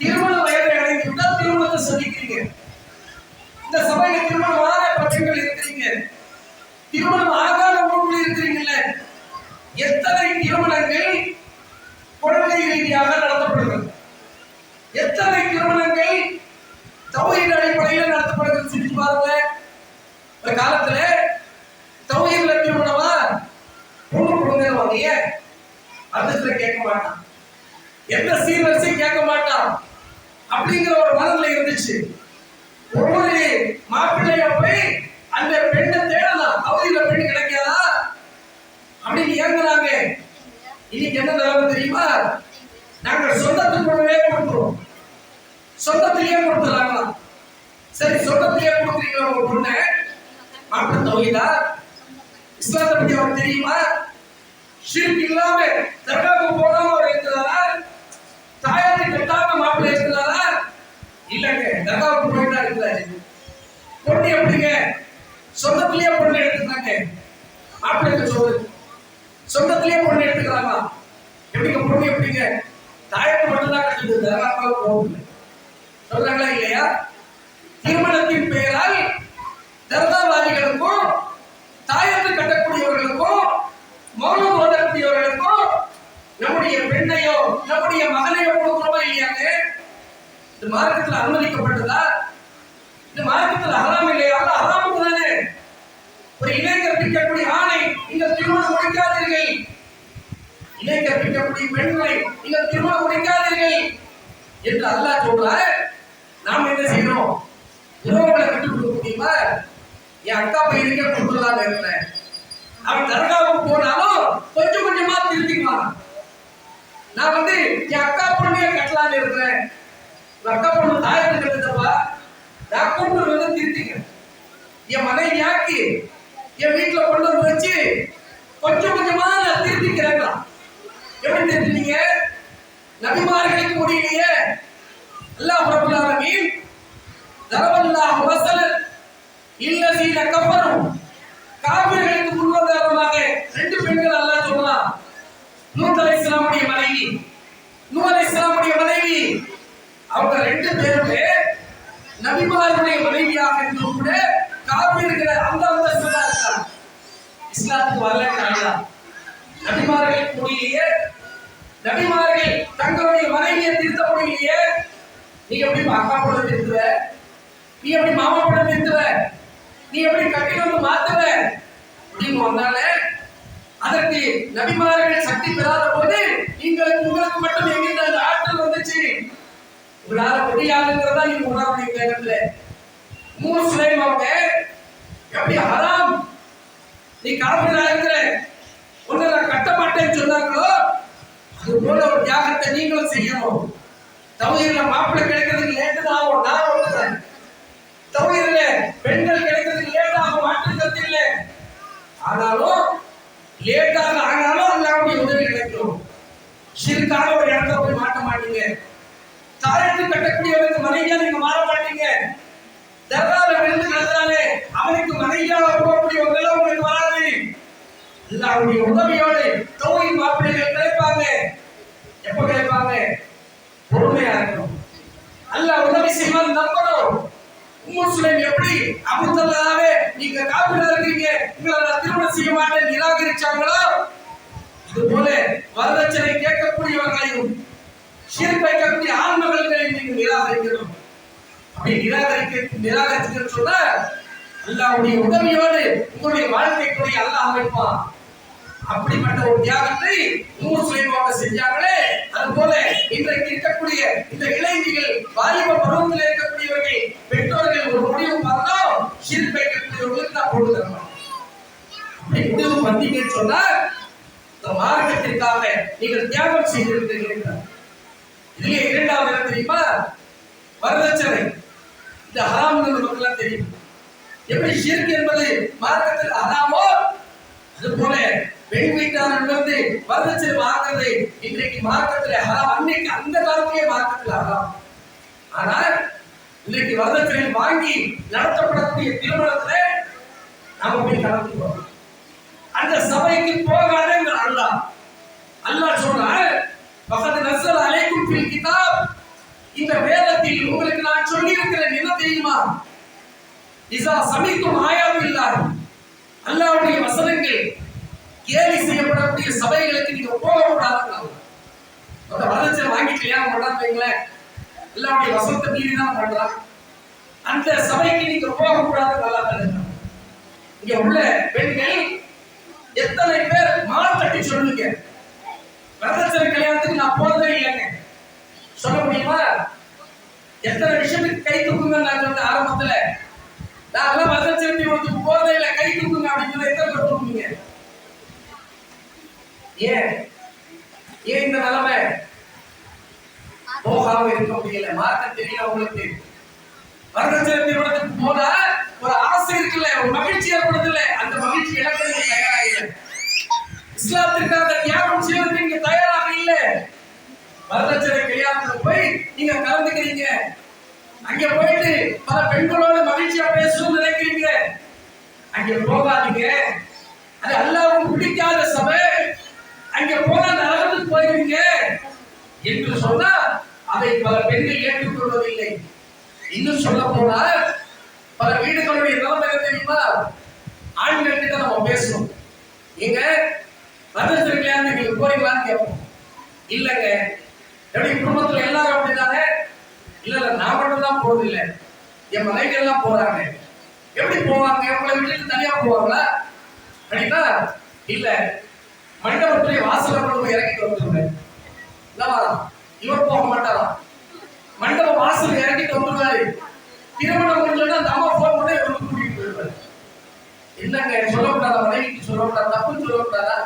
திருமண வயதை அடைந்து விட்டால் திருமணத்தை சந்திக்கிறீங்க. இந்த சபையில திருமணம் ஆகாத பெண்கள் இருக்கிறீங்க, திருமணம் ஆகாத உறவுகள் இருக்கிறீங்கல்ல. எத்தனை திருமணங்கள் கொள்கை ரீதியாக நடத்தப்படுகிறது, எத்தனை திருமணங்கள் தௌஹீத் அடிப்படையில் நடத்தப்படுகிறது சிந்திச்சு பாருங்க. ஒரு காலத்துல தௌஹீத்ல திருமணமா பொண்ணு கொடுங்க வாங்கிய அர்த்தத்துல கேட்க மாட்டான், எந்த சீர்வரிசையும் கேட்க மாட்டான் அப்படிங்கிற ஒரு மனதில் இருந்துச்சு. ஒவ்வொரு மாப்பிள்ளைய போய் அந்த பெண்ணை தேடலாம், அவதியில பெண் கிடைக்காதா அப்படின்னு இயங்குறாங்க. இன்னைக்கு என்ன நிலைமை தெரியுமா? நாங்கள் சொந்தத்துக்குள்ளவே கொடுத்துருவோம், சொந்தத்திலேயே கொடுத்துறாங்களாம். சரி, சொந்தத்திலேயே கொடுக்குறீங்களா உங்க பொண்ணு? மாப்பிள்ளை தௌஹீதா, இஸ்லாத்தை பத்தி அவருக்கு தெரியுமா? ஷிர்க் இல்லாம தர்காவுக்கு போகாம அவர் இருக்கிறாரா? தாயாரை கட்டாம மாப்பிள்ளை இருக்கிறாரா? இல்லங்க, தர்காவுக்கு போயிட்டா இருக்கிறாரு. பொண்ணு எப்படிங்க? சொந்தத்திலேயே பொண்ணு எடுத்துக்கிறாங்க. மாப்பிள்ளைக்கு சொல்லுது சொந்தத்திலேயே பொண்ணு எடுத்துக்கிறாங்க. எப்படிங்க பொண்ணு எப்படிங்க? தாயத்தை மட்டும்தான் கட்டுது, தரகாப்பால் போகுது. சொல்றாங்களா இல்லையா? திருமணத்தின் பெயரால் தர்காவாதிகளுக்கும் தாயத்தை கட்டக்கூடியவர்களுக்கும் மௌனம் ஓதக்கூடியவர்களுக்கும் நம்முடைய பெண்ணையோ நம்முடைய மகனையோ கொடுக்கிறோமா இல்லையாங்க? இந்த மார்க்கத்தில் அனுமதிக்கப்பட்டதா? இந்த மார்க்கத்தில் ஹராம் இல்லையா? ஹராமுக்கு தானே. ஒரு இணை கற்பிக்கக்கூடிய ஆணை நீங்கள் திருமணம் முடிக்காதீர்கள், இணை கற்பிக்கக்கூடிய பெண்களை நீங்கள் திருமணம் முடிக்காதீர்கள் என்று அல்லாஹ் சொல்றார். நாம் என்ன செய்யணும்? உறவுகளை விட்டு கொடுக்க முடியுமா? என் அக்கா பையனுக்கே கொடுத்துடலான்னு இருக்கிறேன். அவன் தர்காவுக்கு போனாலும் கொஞ்சம் கொஞ்சமா திருத்திக்குவான். நான் என் அக்கா பொண்ணையே கட்டலான்னு இருக்கிறேன். அக்கா பொண்ணு தாயத்தை கட்டுதப்பா, நான் கூப்பிட்டு திருத்திக்க. என் மனைவியாக்கி என் வீட்டுல கொண்டு வந்து வச்சு கொஞ்சம் கொஞ்சமா நான் திருத்திக்கிறேன். எப்படி திருத்தினீங்க? நபிமார்களுக்கு முடியலையே. அல்லாஹ் ரப்பல் ஆலமீன் தரவல்லாஹு வஸலல் இல்லஸீன கஃபரு, காபிர்களுக்கு முன்னுதாரணமாக ரெண்டு பெண்கள் அல்லாஹ் சொல்றான். நூஹ் அலைஹிஸ்ஸலாமுடைய மனைவி, நூஹ் அலைஹிஸ்ஸலாமுடைய மனைவி, அவங்க ரெண்டு பேருமே நபிமார்களுடைய மனைவியாக இருந்தும் கூட காபிர்களை அந்த அந்தஸ்துல இருக்காங்க. இஸ்லாத்துக்கு வரல. நபிமார்களுக்கு முடியலையே, நபிமார்கள் தங்களுடைய மனைவியை திருத்த முடியலையே. நீ எப்படி அக்கா படம் திருத்துவ? நீ எப்படி மாமா படம் திருத்துவ? நீ எப்படி கட்டி வந்து மாத்துவ அப்படின்னு வந்தால அதற்கு நபிமார்கள் சக்தி பெறாத போது உங்களுக்கு மட்டும் எங்கிட்ட அந்த ஆற்றல் வந்துச்சு. உங்களால முடியாதுங்கிறதா நீங்க உணரக்கூடிய நேரத்துல முஸ்லிம் அவங்க எப்படி ஹராம் நீ காபிரா இருக்கிற உன்னை நான் கட்ட மாட்டேன்னு சொன்னாங்களோ அது போல ஒரு தியாகத்தை நீங்களும் செய்யணும். தௌஹீதுல மாப்பிள்ளை கிடைக்கிறதுக்கு லேட்டு தான் ஆகும், நான் ஒத்துக்கிறேன். தௌஹீதுல பெண்கள் கிடைக்கிறதுக்கு லேட் ஆகும், மாற்றுக்கிறது இல்லை. ஆனாலும் லேட்டாக ஆனாலும் அல்லாஹ்வுடைய உதவி கிடைக்கும். ஷிர்கான ஒரு இடத்துல போய் மாட்ட மாட்டீங்க. தாயத்து கட்டக்கூடியவனுக்கு மனைவியா நீங்க மாற மாட்டீங்க. தர்கால விழுந்து கிடந்தாலே அவனுக்கு மனைவியா போகக்கூடிய ஒரு நிலை உங்களுக்கு வராது. அல்லாஹ்வுடைய உதவியோடு தௌஹீத் மாப்பிள்ளைகள் கிடைப்பாங்க. எப்ப கிடைப்பாங்க? பொறுமையா இருக்கணும். அல்லாஹ் உதவி செய்வான், நம்பணும். முஸ்லிம் எப்படி அபூதல்லாவே நீங்க காபிரா இருக்கீங்க, உங்களை திருமணம் செய்ய மாட்டேன் நிராகரிச்சாங்களோ இது போல வரதட்சணை கேட்கக்கூடியவர்களையும் ஷிர்க் வைக்கக்கூடிய ஆண்மகள்களையும் நீங்க நிராகரிக்கணும். அப்படி நிராகரிச்சுன்னு சொன்னா அல்லாஹ்வுடைய உதவியோடு உங்களுடைய வாழ்க்கைக்குரிய அல்லாஹ் அமைப்பான். அப்படிப்பட்ட ஒரு தியாகத்தை முஸ்லிமாக செஞ்சாங்களே, அது போல இன்றைக்கு இருக்கக்கூடிய இந்த இளைஞர்கள் வாலிப பருவத்தில் இருக்கக்கூடியவர்கள் பெற்றோர்கள் ஒரு முடிவு பார்த்தோம், ஷிர்க் வைக்கக்கூடியவர்களுக்கு நான் போட்டு தரணும். அப்படி முடிவு பண்ணீங்கன்னு சொன்னா இந்த மார்க்கத்திற்காக நீங்கள் தியாகம் செய்திருக்கிறீர்கள். இதுல இரண்டாவது என்ன தெரியுமா? வரதட்சணை. இந்த ஹராம் நமக்கு தெரியும். எப்படி ஷிர்க் என்பது மார்க்கத்தில் ஹராமோ அது போல பெண் வீட்டாரிடமிருந்து வரதட்சணை வாங்குறது இன்றைக்கு மார்க்கத்தில் ஹராம். அன்னைக்கு அந்த காலத்திலேயே மார்க்கத்தில் ஹராம். ஆனால் இன்றைக்கு வரதட்சணை வாங்கி நடத்தப்படக்கூடிய திருமணத்துல நாம போய் கலந்துக்கிறோம். அந்த சபைக்கு போகாதேங்கிற அல்லாஹ் சொல்றார், வகத் நஸல அலைக்கும் ஃபில் கிதாப், இந்த வேதத்தில் உங்களுக்கு நான் சொல்லி இருக்கிறேன் என்ன தெரியுமா? இஸா சமித்தும் ஆயாத்தில்லாஹ், அல்லாஹ்வுடைய வசனங்கள் கேலி செய்யப்படக்கூடிய சபைகளுக்கு நீங்க போக கூடாதுன்னு. அந்த வரதட்சணை வாங்கி கல்யாணம் பண்ணாதீங்களே, அல்லாஹ்வுடைய வசனத்தை மீறி தான் பண்றாங்க. அந்த சபைக்கு நீங்க போக கூடாதுன்னு அல்லாஹ் சொல்றான். இங்க உள்ள பெண்கள் எத்தனை பேர் மால் தட்டி சொல்லுங்க, வரதட்சணை கல்யாணத்துக்கு நான் போறதே இல்லைங்க சொல்ல முடியுமா? எத்தனை விஷயத்துக்கு கை தூக்குங்க. நான் சொன்ன ஆரம்பத்துல நான் எல்லாம் வரதட்சணை கொடுத்து போறதே இல்லை, கை தூக்குங்க அப்படின்னு சொல்லி எத்தனை பேர் தூக்குங்க? ஏன் இந்த நிலைமை? போகாம இருக்க முடியல, மார்க்க தெரியல உங்களுக்கு. வரதட்சணை திருமணத்துக்கு போனா ஒரு ஆசை இருக்குல்ல, ஒரு மகிழ்ச்சி ஏற்படுதுல்ல, அந்த மகிழ்ச்சி இழக்க நீங்க தயாரா இல்லை. இஸ்லாத்திற்காக தியாகம் செய்வதற்கு நீங்க தயாராக இல்லை. வரதட்சணை கல்யாணத்துல போய் நீங்க கலந்துக்கிறீங்க, அங்க போயிட்டு பல பெண்களோட மகிழ்ச்சியா பேசணும்னு நினைக்கிறீங்க. அங்கே போகாதீங்க, அது அல்லாஹ்வுக்கு பிடிக்காத சபை, அங்கே போனா நரகத்துக்கு போயிருவீங்க என்று சொன்னா அதை பல பெண்கள் ஏற்றுக்கொள்வதில்லை. இன்னும் சொல்ல போனா பல வீடுகளுடைய நிலைமை தெரியுமா? ஆண்கள் கிட்ட நம்ம பேசணும், எங்க மதத்திற்கு நீங்க போறீங்களான்னு கேட்போம். இல்லைங்க, எப்படி குடும்பத்துல எல்லாரும் அப்படிதானே? இல்ல நான் மட்டும் தான் போறது இல்லை, என் மனைவி எல்லாம் போறாங்க. எப்படி போவாங்க? உங்களை வீட்டுக்கு தனியா போவாங்களா அப்படின்னா இல்ல, மண்டபத்துடைய வாசல கொண்டு இறக்கிட்டு வந்துருவேன். இல்லவா, இவர் போக மாட்டாரா? மண்டப வாசல் இறக்கிட்டு வந்துருவாரு. திருமணம் முடிஞ்சோன்னா அந்த அம்மா போன் பண்ணி இவருக்கு கூட்டிட்டு போயிருவாரு. என்னங்க சொல்லக்கூடாதா? மனைவிக்கு சொல்லக்கூடாது, தப்புன்னு சொல்லக்கூடாதா?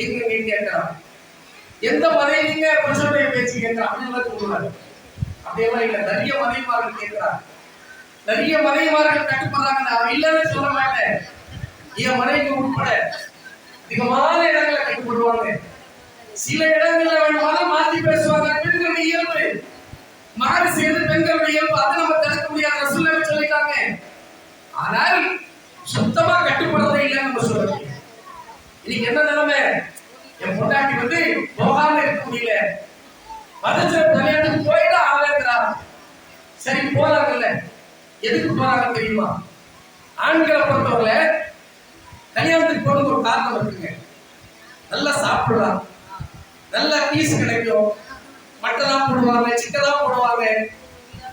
எங்க கேட்கலாம், எந்த மனைவிங்க புருஷனுடைய பேச்சு கேட்கலாம் அப்படின்னு சொல்லுவாரு. அப்படியெல்லாம் இல்ல, நிறைய மனைவிமார்கள் கேட்கிறார், நிறைய மனைவிமார்கள் கட்டுப்படுறாங்க. நான் இல்லைன்னு சொல்ல மாட்டேன், என் மனைவிக்கு உட்பட அதிகமான இடங்களை கட்டுப்படுவாங்க. சில இடங்கள்ல வேணுமாலும் மாற்றி பேசுவாங்க. பெண்களுடைய இயல்பு மாறு செய்து பெண்களுடைய இயல்பு, அதை நம்ம தடுக்க முடியாத சூழ்நிலை சொல்லிட்டாங்க. ஆனால் சுத்தமா கட்டுப்படுறதே இல்லைன்னு நம்ம சொல்றோம். இன்னைக்கு என்ன நிலைமை? என் பொண்டாட்டி வந்து போகாம இருக்க முடியல, மதத்துல கல்யாணத்துக்கு போயிதான் ஆகிறார். சரி போறாங்கல்ல, எதுக்கு போறாங்க தெரியுமா? ஆண்களை பொறுத்தவரை கல்யாணத்துக்கு போறது ஒரு காரணம் இருக்குங்க. நல்லா சாப்பிடலாம், நல்ல பீஸ் கிடைக்கும், மட்டெல்லாம் போடுவாங்க, சிக்கெல்லாம் போடுவாங்க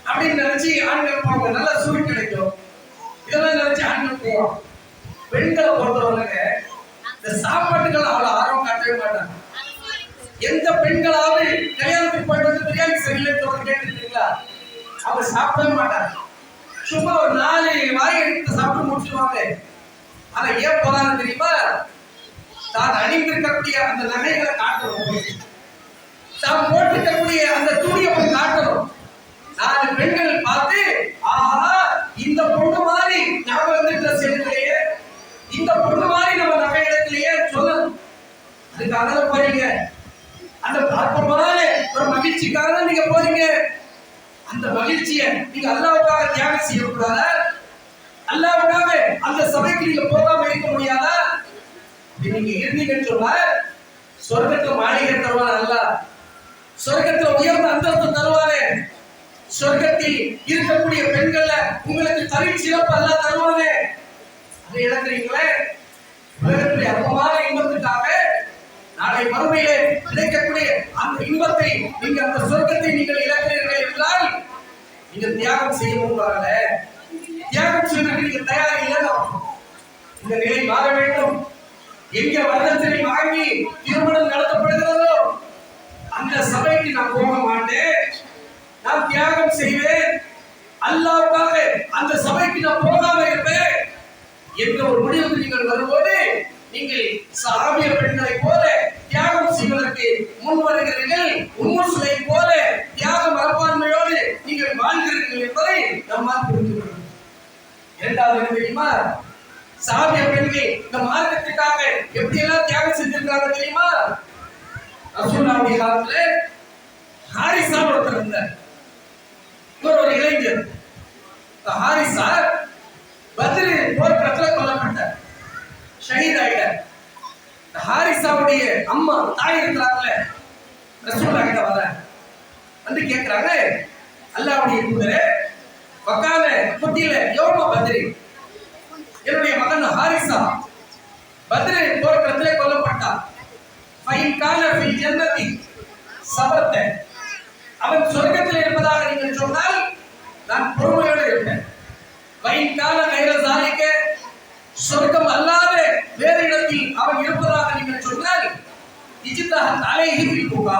அப்படின்னு நினைச்சு ஆண்கள் போவாங்க. நல்ல சுவை கிடைக்கும், இதெல்லாம் நினைச்சு ஆண்கள் போவாங்க. பெண்களை பொறுத்தவரைங்க இந்த சாப்பாட்டுகள் அவ்வளவு ஆர்வம் காட்டவே மாட்டாங்க. எந்த பெண்களாவது கல்யாணத்துக்கு போயிட்டு வந்து பிரியாணி சரியில்லைன்னு கேட்டுருக்கீங்களா? அவங்க சாப்பிடவே மாட்டாங்க. சும்மா ஒரு 4 வாய் எடுத்து சாப்பிட்டு முடிச்சுடுவாங்க. ஆனா ஏன் போறாங்க தெரியுமா? தான் அணிந்திருக்கக்கூடிய அந்த நகைகளை காட்டணும், தான் போட்டிருக்கக்கூடிய அந்த துணியை போய் காட்டணும். 4 பெண்கள் பார்த்து, ஆஹா இந்த பொண்ணு மாதிரி நாம வந்து ட்ரெஸ் எடுக்கலையே, இந்த பொண்ணு மாதிரி நம்ம நகை எடுக்கலையே சொல்லணும். அதுக்காக போறீங்க, அந்த அற்பமான ஒரு மகிழ்ச்சிக்காக நீங்க போறீங்க. அந்த மகிழ்ச்சியை நீங்க அல்லாஹ்வுக்காக தியாகம் செய்யக்கூடாதா? அல்லாஹ்வுக்காக அந்த சபைக்கு நீங்க போகாம இருக்க முடியாதா? நீங்க இருந்தீங்கன்னு சொன்னா சொர்க்கத்துல மாளிகை தருவான் அல்லாஹ், சொர்க்கத்துல உயர்ந்த அந்தஸ்து தருவானே, சொர்க்கத்தில் இருக்கக்கூடிய பெண்கள்ல உங்களுக்கு தனி சிறப்பு அல்லாஹ் தருவானே. அதை இழக்கிறீங்களே. உலகத்துடைய அற்பமான இன்பத்துக்காக நாளை மறுமையிலே கிடைக்கக்கூடிய அந்த இன்பத்தை, நீங்க அந்த சொர்க்கத்தை நீங்கள் இழக்கிறீர்கள் என்றால் நீங்க தியாகம் செய்யவும் வரல, தியாகம் செய்வதற்கு நீங்க தயார் இல்லைன்னு அர்த்தம். இந்த நிலை மாற வேண்டும். எங்க வரதட்சணை வாங்கி திருமணம் நடத்தப்படுகிறதோ அந்த சபைக்கு நான் போக மாட்டேன், நான் தியாகம் செய்வேன், அல்லாஹ்வுக்காக அந்த சபைக்கு நான் போகாம இருப்பேன் என்ற ஒரு முடிவுக்கு நீங்கள் வரும்போது நீங்கள் சஹாபிய பெண்களை போல தியாகம் செய்வதற்கு முன் வருகிறீர்கள். உம்மு சுலைம் போல தியாக மனப்பான்மையோடு நீங்கள் வாழ்கிறீர்கள் என்பதை நம்மால் புரிந்து கொள்ள வேண்டும். இரண்டாவது என்ன தெரியுமா? சஹாபிய பெண்கள் இந்த மார்க்கத்துக்காக எப்படி எல்லாம் தியாகம் செஞ்சிருக்காங்க தெரியுமா? ரசூலுல்லாஹி காலத்துல ஹாரிஸா ஒருத்தர் இருந்தார், இவர் ஒரு இளைஞர். ஹாரிஸா பத்ர் போர்க்களத்துல கொல்லப்பட்டார், ஷஹீத் ஆயிட்டார். ஹாரிஸாவுடைய அம்மா தாய் இருக்கிறாங்கல்ல, ரசூலுல்லாஹி கிட்ட வர வந்து கேட்கிறாங்க, அல்லாஹ்வுடைய தூதரே, வகால குத்தில யௌம பத்ரி, என்னுடைய மகன் ஹாரிஸா பத்ர் போர்க்களத்திலே கொல்லப்பட்டார். ஃபைன் கான ஃபில் ஜன்னதி சபர்த, அவன் சொர்க்கத்தில் இருப்பதாக நீங்கள் சொன்னால் நான் பொறுமையோடு இருப்பேன். ஃபைன் கான கைர ஸாலிக, சொர்க்கம் அல்லாத வேறு இடத்தில் அவன் இருப்பதாக நீங்கள் சொன்னால் இஜ்தஹத் அலைஹி பில் புகா,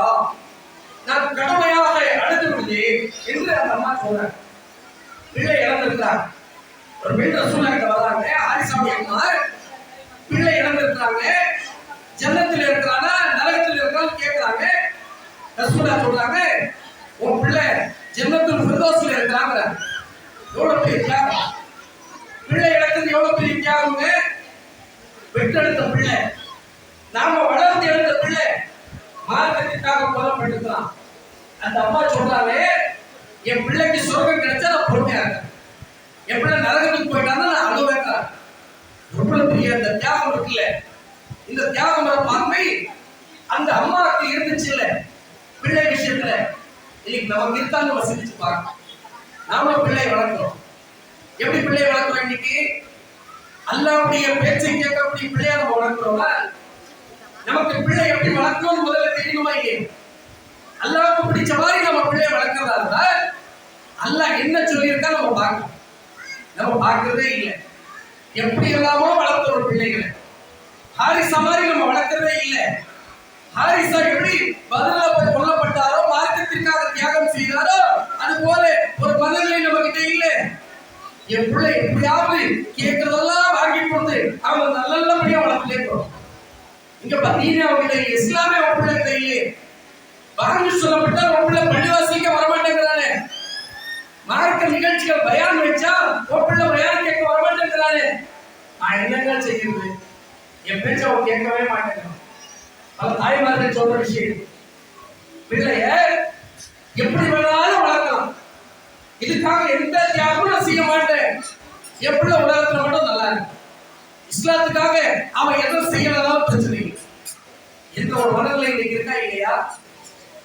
நான் கடுமையாக அழுது விடுவேன் என்று அந்த அம்மா சொல்றாங்க. பிள்ளை இழந்திருக்கிறார். ஒரு பெண் ரசூலுல்லாஹி கிட்ட வராங்க, ஹாரிஸாவுடைய அம்மா பிள்ளை இழந்திருக்கிறாங்க, ஜன்னத்தில் இருக்கிறானா நரகத்தில் இருக்கிறான்னு கேட்கிறாங்க. ரசூலுல்லாஹி சொல்றாங்க, உன் பிள்ளை ஜன்னத்துல் ஃபிர்தௌஸ்ல இருக்கிறாங்க. எவ்வளவு பெரிய தியாகம்! பிள்ளை இழந்தது எவ்வளவு பெரிய தியாகங்க! பெற்றெடுத்த பிள்ளை, நாம வளர்ந்து எடுத்த பிள்ளை மார்க்கத்திற்காக கொல்லப்பட்டிருக்கிறான். அந்த அம்மா சொல்றாங்க, என் பிள்ளைக்கு சொர்க்கம் கிடைச்சா நான் பொறுமையா இருக்கேன், என் பிள்ளை நரகத்துக்கு போயிட்டான்னா நான் அழுவேன். செய்யக்கூடிய அந்த தியாகம் இருக்குல்ல, இந்த தியாகம் மனப்பான்மை அந்த அம்மாவுக்கு இருந்துச்சு இல்ல பிள்ளை விஷயத்துல. இன்னைக்கு நமக்கு இருந்தாலும் நம்ம சிந்திச்சு பார்க்கணும். நாமளும் பிள்ளை வளர்க்கிறோம். எப்படி பிள்ளை வளர்க்கிறோம்? இன்னைக்கு அல்லாஹ்வுடைய பேச்சை கேட்கக்கூடிய பிள்ளையா நம்ம வளர்க்கிறோம்னா, நமக்கு பிள்ளை எப்படி வளர்க்கணும்னு முதல்ல தெரியணுமா இல்லையா? அல்லாஹ்வுக்கு பிடிச்ச மாதிரி நம்ம பிள்ளைய வளர்க்கிறதா இருந்தா அல்லாஹ் என்ன சொல்லியிருக்கா நம்ம பார்க்கணும். நம்ம பார்க்கறதே இல்லை. எப்படி எல்லாமோ வளர்த்த ஒரு பிள்ளைகளை ஹாரிசா மாதிரி நம்ம வளர்க்கறதே இல்லை. ஹாரிசா எப்படி பதில கொல்லப்பட்டாரோ, மார்க்கத்திற்காக தியாகம் செய்தாரோ, அது போல ஒரு மனநிலை நம்ம கிட்ட இல்லை. என் பிள்ளை எப்படியாவது கேட்கறதெல்லாம் வாங்கி கொடுத்து அவங்க நல்லபடியா வளர்த்துலேக்கிறோம். இங்க பார்த்தீங்கன்னா அவங்க இஸ்லாமே அவங்க பிள்ளை இல்லையே. வாங்கி சொல்லப்பட்டா உன் பிள்ளை பள்ளிவாசிக்க வரமாட்டேங்கிறானே. மார்க்க நிகழ்ச்சிகள் பயான் வச்சா உன் பிள்ளை பயான் கேட்க வரமாட்டேங்கிறானே. நான் என்னங்க செய்யுது? என் பேச்ச அவன் கேட்கவே மாட்டேங்கிறான். பல தாய்மார்கள் சொல்ற விஷயம், பிள்ளைய எப்படி வேணாலும் வளர்க்கலாம், இதுக்காக எந்த தியாகமும் நான் செய்ய மாட்டேன், என் பிள்ளை உலகத்துல மட்டும் நல்லா இருக்கு, இஸ்லாத்துக்காக அவன் எதுவும் செய்யலாம் பிரச்சனை இல்லை என்ற ஒரு மனநிலை இன்னைக்கு இருக்கா இல்லையா?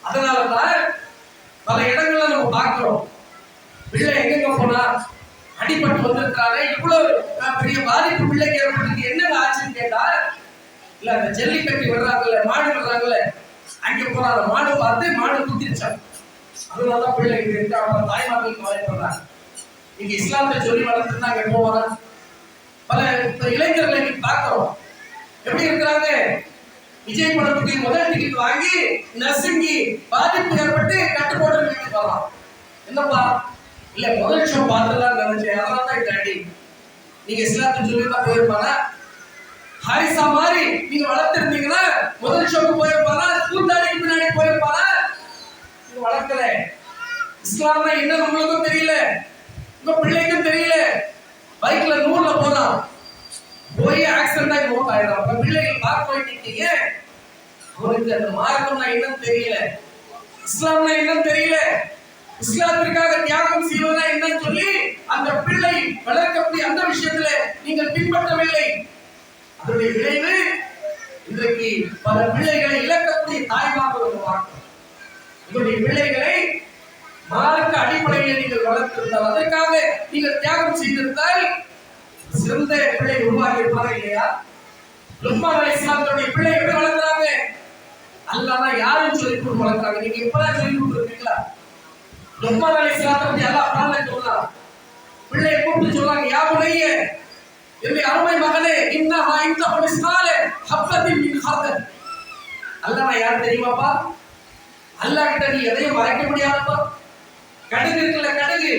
அதனாலதான் பல இடங்கள்ல நம்ம பார்க்கிறோம், பிள்ளை எங்கெங்க போனா அடிபட்டு வந்திருக்காங்க, இவ்வளவு பெரிய பாதிப்பு பிள்ளைக்கு ஏற்பட்டு என்ன ஆச்சுன்னு கேட்டா, இல்ல அந்த ஜல்லிக்கட்டு விடுறாங்கல்ல, மாடு விடுறாங்கல்ல, அங்க போற அந்த மாடு பார்த்து மாடு குத்திருச்சாங்க. அதனாலதான் பிள்ளைங்க இருக்கு. அவங்க தாய்மார்கள் கவலைப்படுறாங்க. நீங்க இஸ்லாத்தை சொல்லி வளர்த்துனா அங்க போவாங்க. பல இளைஞர்களை இன்னைக்கு பார்க்கிறோம், எப்படி இருக்கிறாங்க? விஜய் படத்துக்கு முதல் டிக்கெட் வாங்கி நசுங்கி பாதிப்பு ஏற்பட்டு கட்டு போட்டு வீட்டுக்கு போகலாம். என்னப்பா இல்ல முதல் ஷோ பார்த்தலாம் நினைச்சேன், அதனால தான் தாண்டி நீங்க இஸ்லாத்தை சொல்லி தான் போயிருப்பானா? ஹாரிசா மாதிரி நீங்க வளர்த்திருந்தீங்கன்னா முதல் ஷோக்கு போயிருப்பானா? கூத்தாடிக்கு பின்னாடி போயிருப்பானா? நீங்க வளர்க்கல. இஸ்லாம்னா என்ன உங்களுக்கும் தெரியல, உங்க பிள்ளைக்கும் தெரியல. பைக்ல 100ல போறான், போய் ஆக்சிடென்ட் ஆகி மௌத் ஆயிடும். உங்க பிள்ளைகள் பார்க்க போயிட்டீங்க, அவருக்கு அந்த மார்க்கம்னா என்னன்னு தெரியல, இஸ்லாம்னா என்னன்னு தெரியல, இஸ்லாத்திற்காக தியாகம் செய்வதா என்னன்னு சொல்லி அந்த பிள்ளை வளர்க்கக்கூடிய அந்த விஷயத்துல நீங்கள் பின்பற்றவில்லை. அதனுடைய விளைவு இன்றைக்கு பல பிள்ளைகளை இழக்கக்கூடிய தாய்மார்கள் பார்க்கிறோம். உங்களுடைய பிள்ளைகளை மார்க்க அடிப்படையில் நீங்கள் வளர்த்திருந்தால், அதற்காக நீங்கள் தியாகம் செய்திருந்தால் சிறந்த பிள்ளை உருவாகி இருப்பாரா இல்லையா? லுக்மான் அலைஹிஸ்ஸலாமுடைய பிள்ளை எப்படி வளர்க்குறாங்க? அல்லாஹ் யாரும் சொல்லி கொடுத்து வளர்க்குறாங்க. நீங்க இப்பதான் சொல்லி கொடுத்துருக்கீங்களா? லுக்மான் அலைஹிஸ்ஸலாத்தை பத்தி அல்லாஹ் குர்ஆன்ல சொல்றான். பிள்ளையை கூப்பிட்டு சொல்றாங்க, யா புனைய, என்னுடைய அருமை மகனே, இன்னஹா இன்த மிஸ்கால ஹப்பத்தின் மின் ஹர்தல். அல்லாஹ் யார் தெரியுமாப்பா? அல்லாஹ் கிட்ட நீ எதையும் மறைக்க முடியாதப்பா. கடுகு இருக்குல்ல, கடுகு,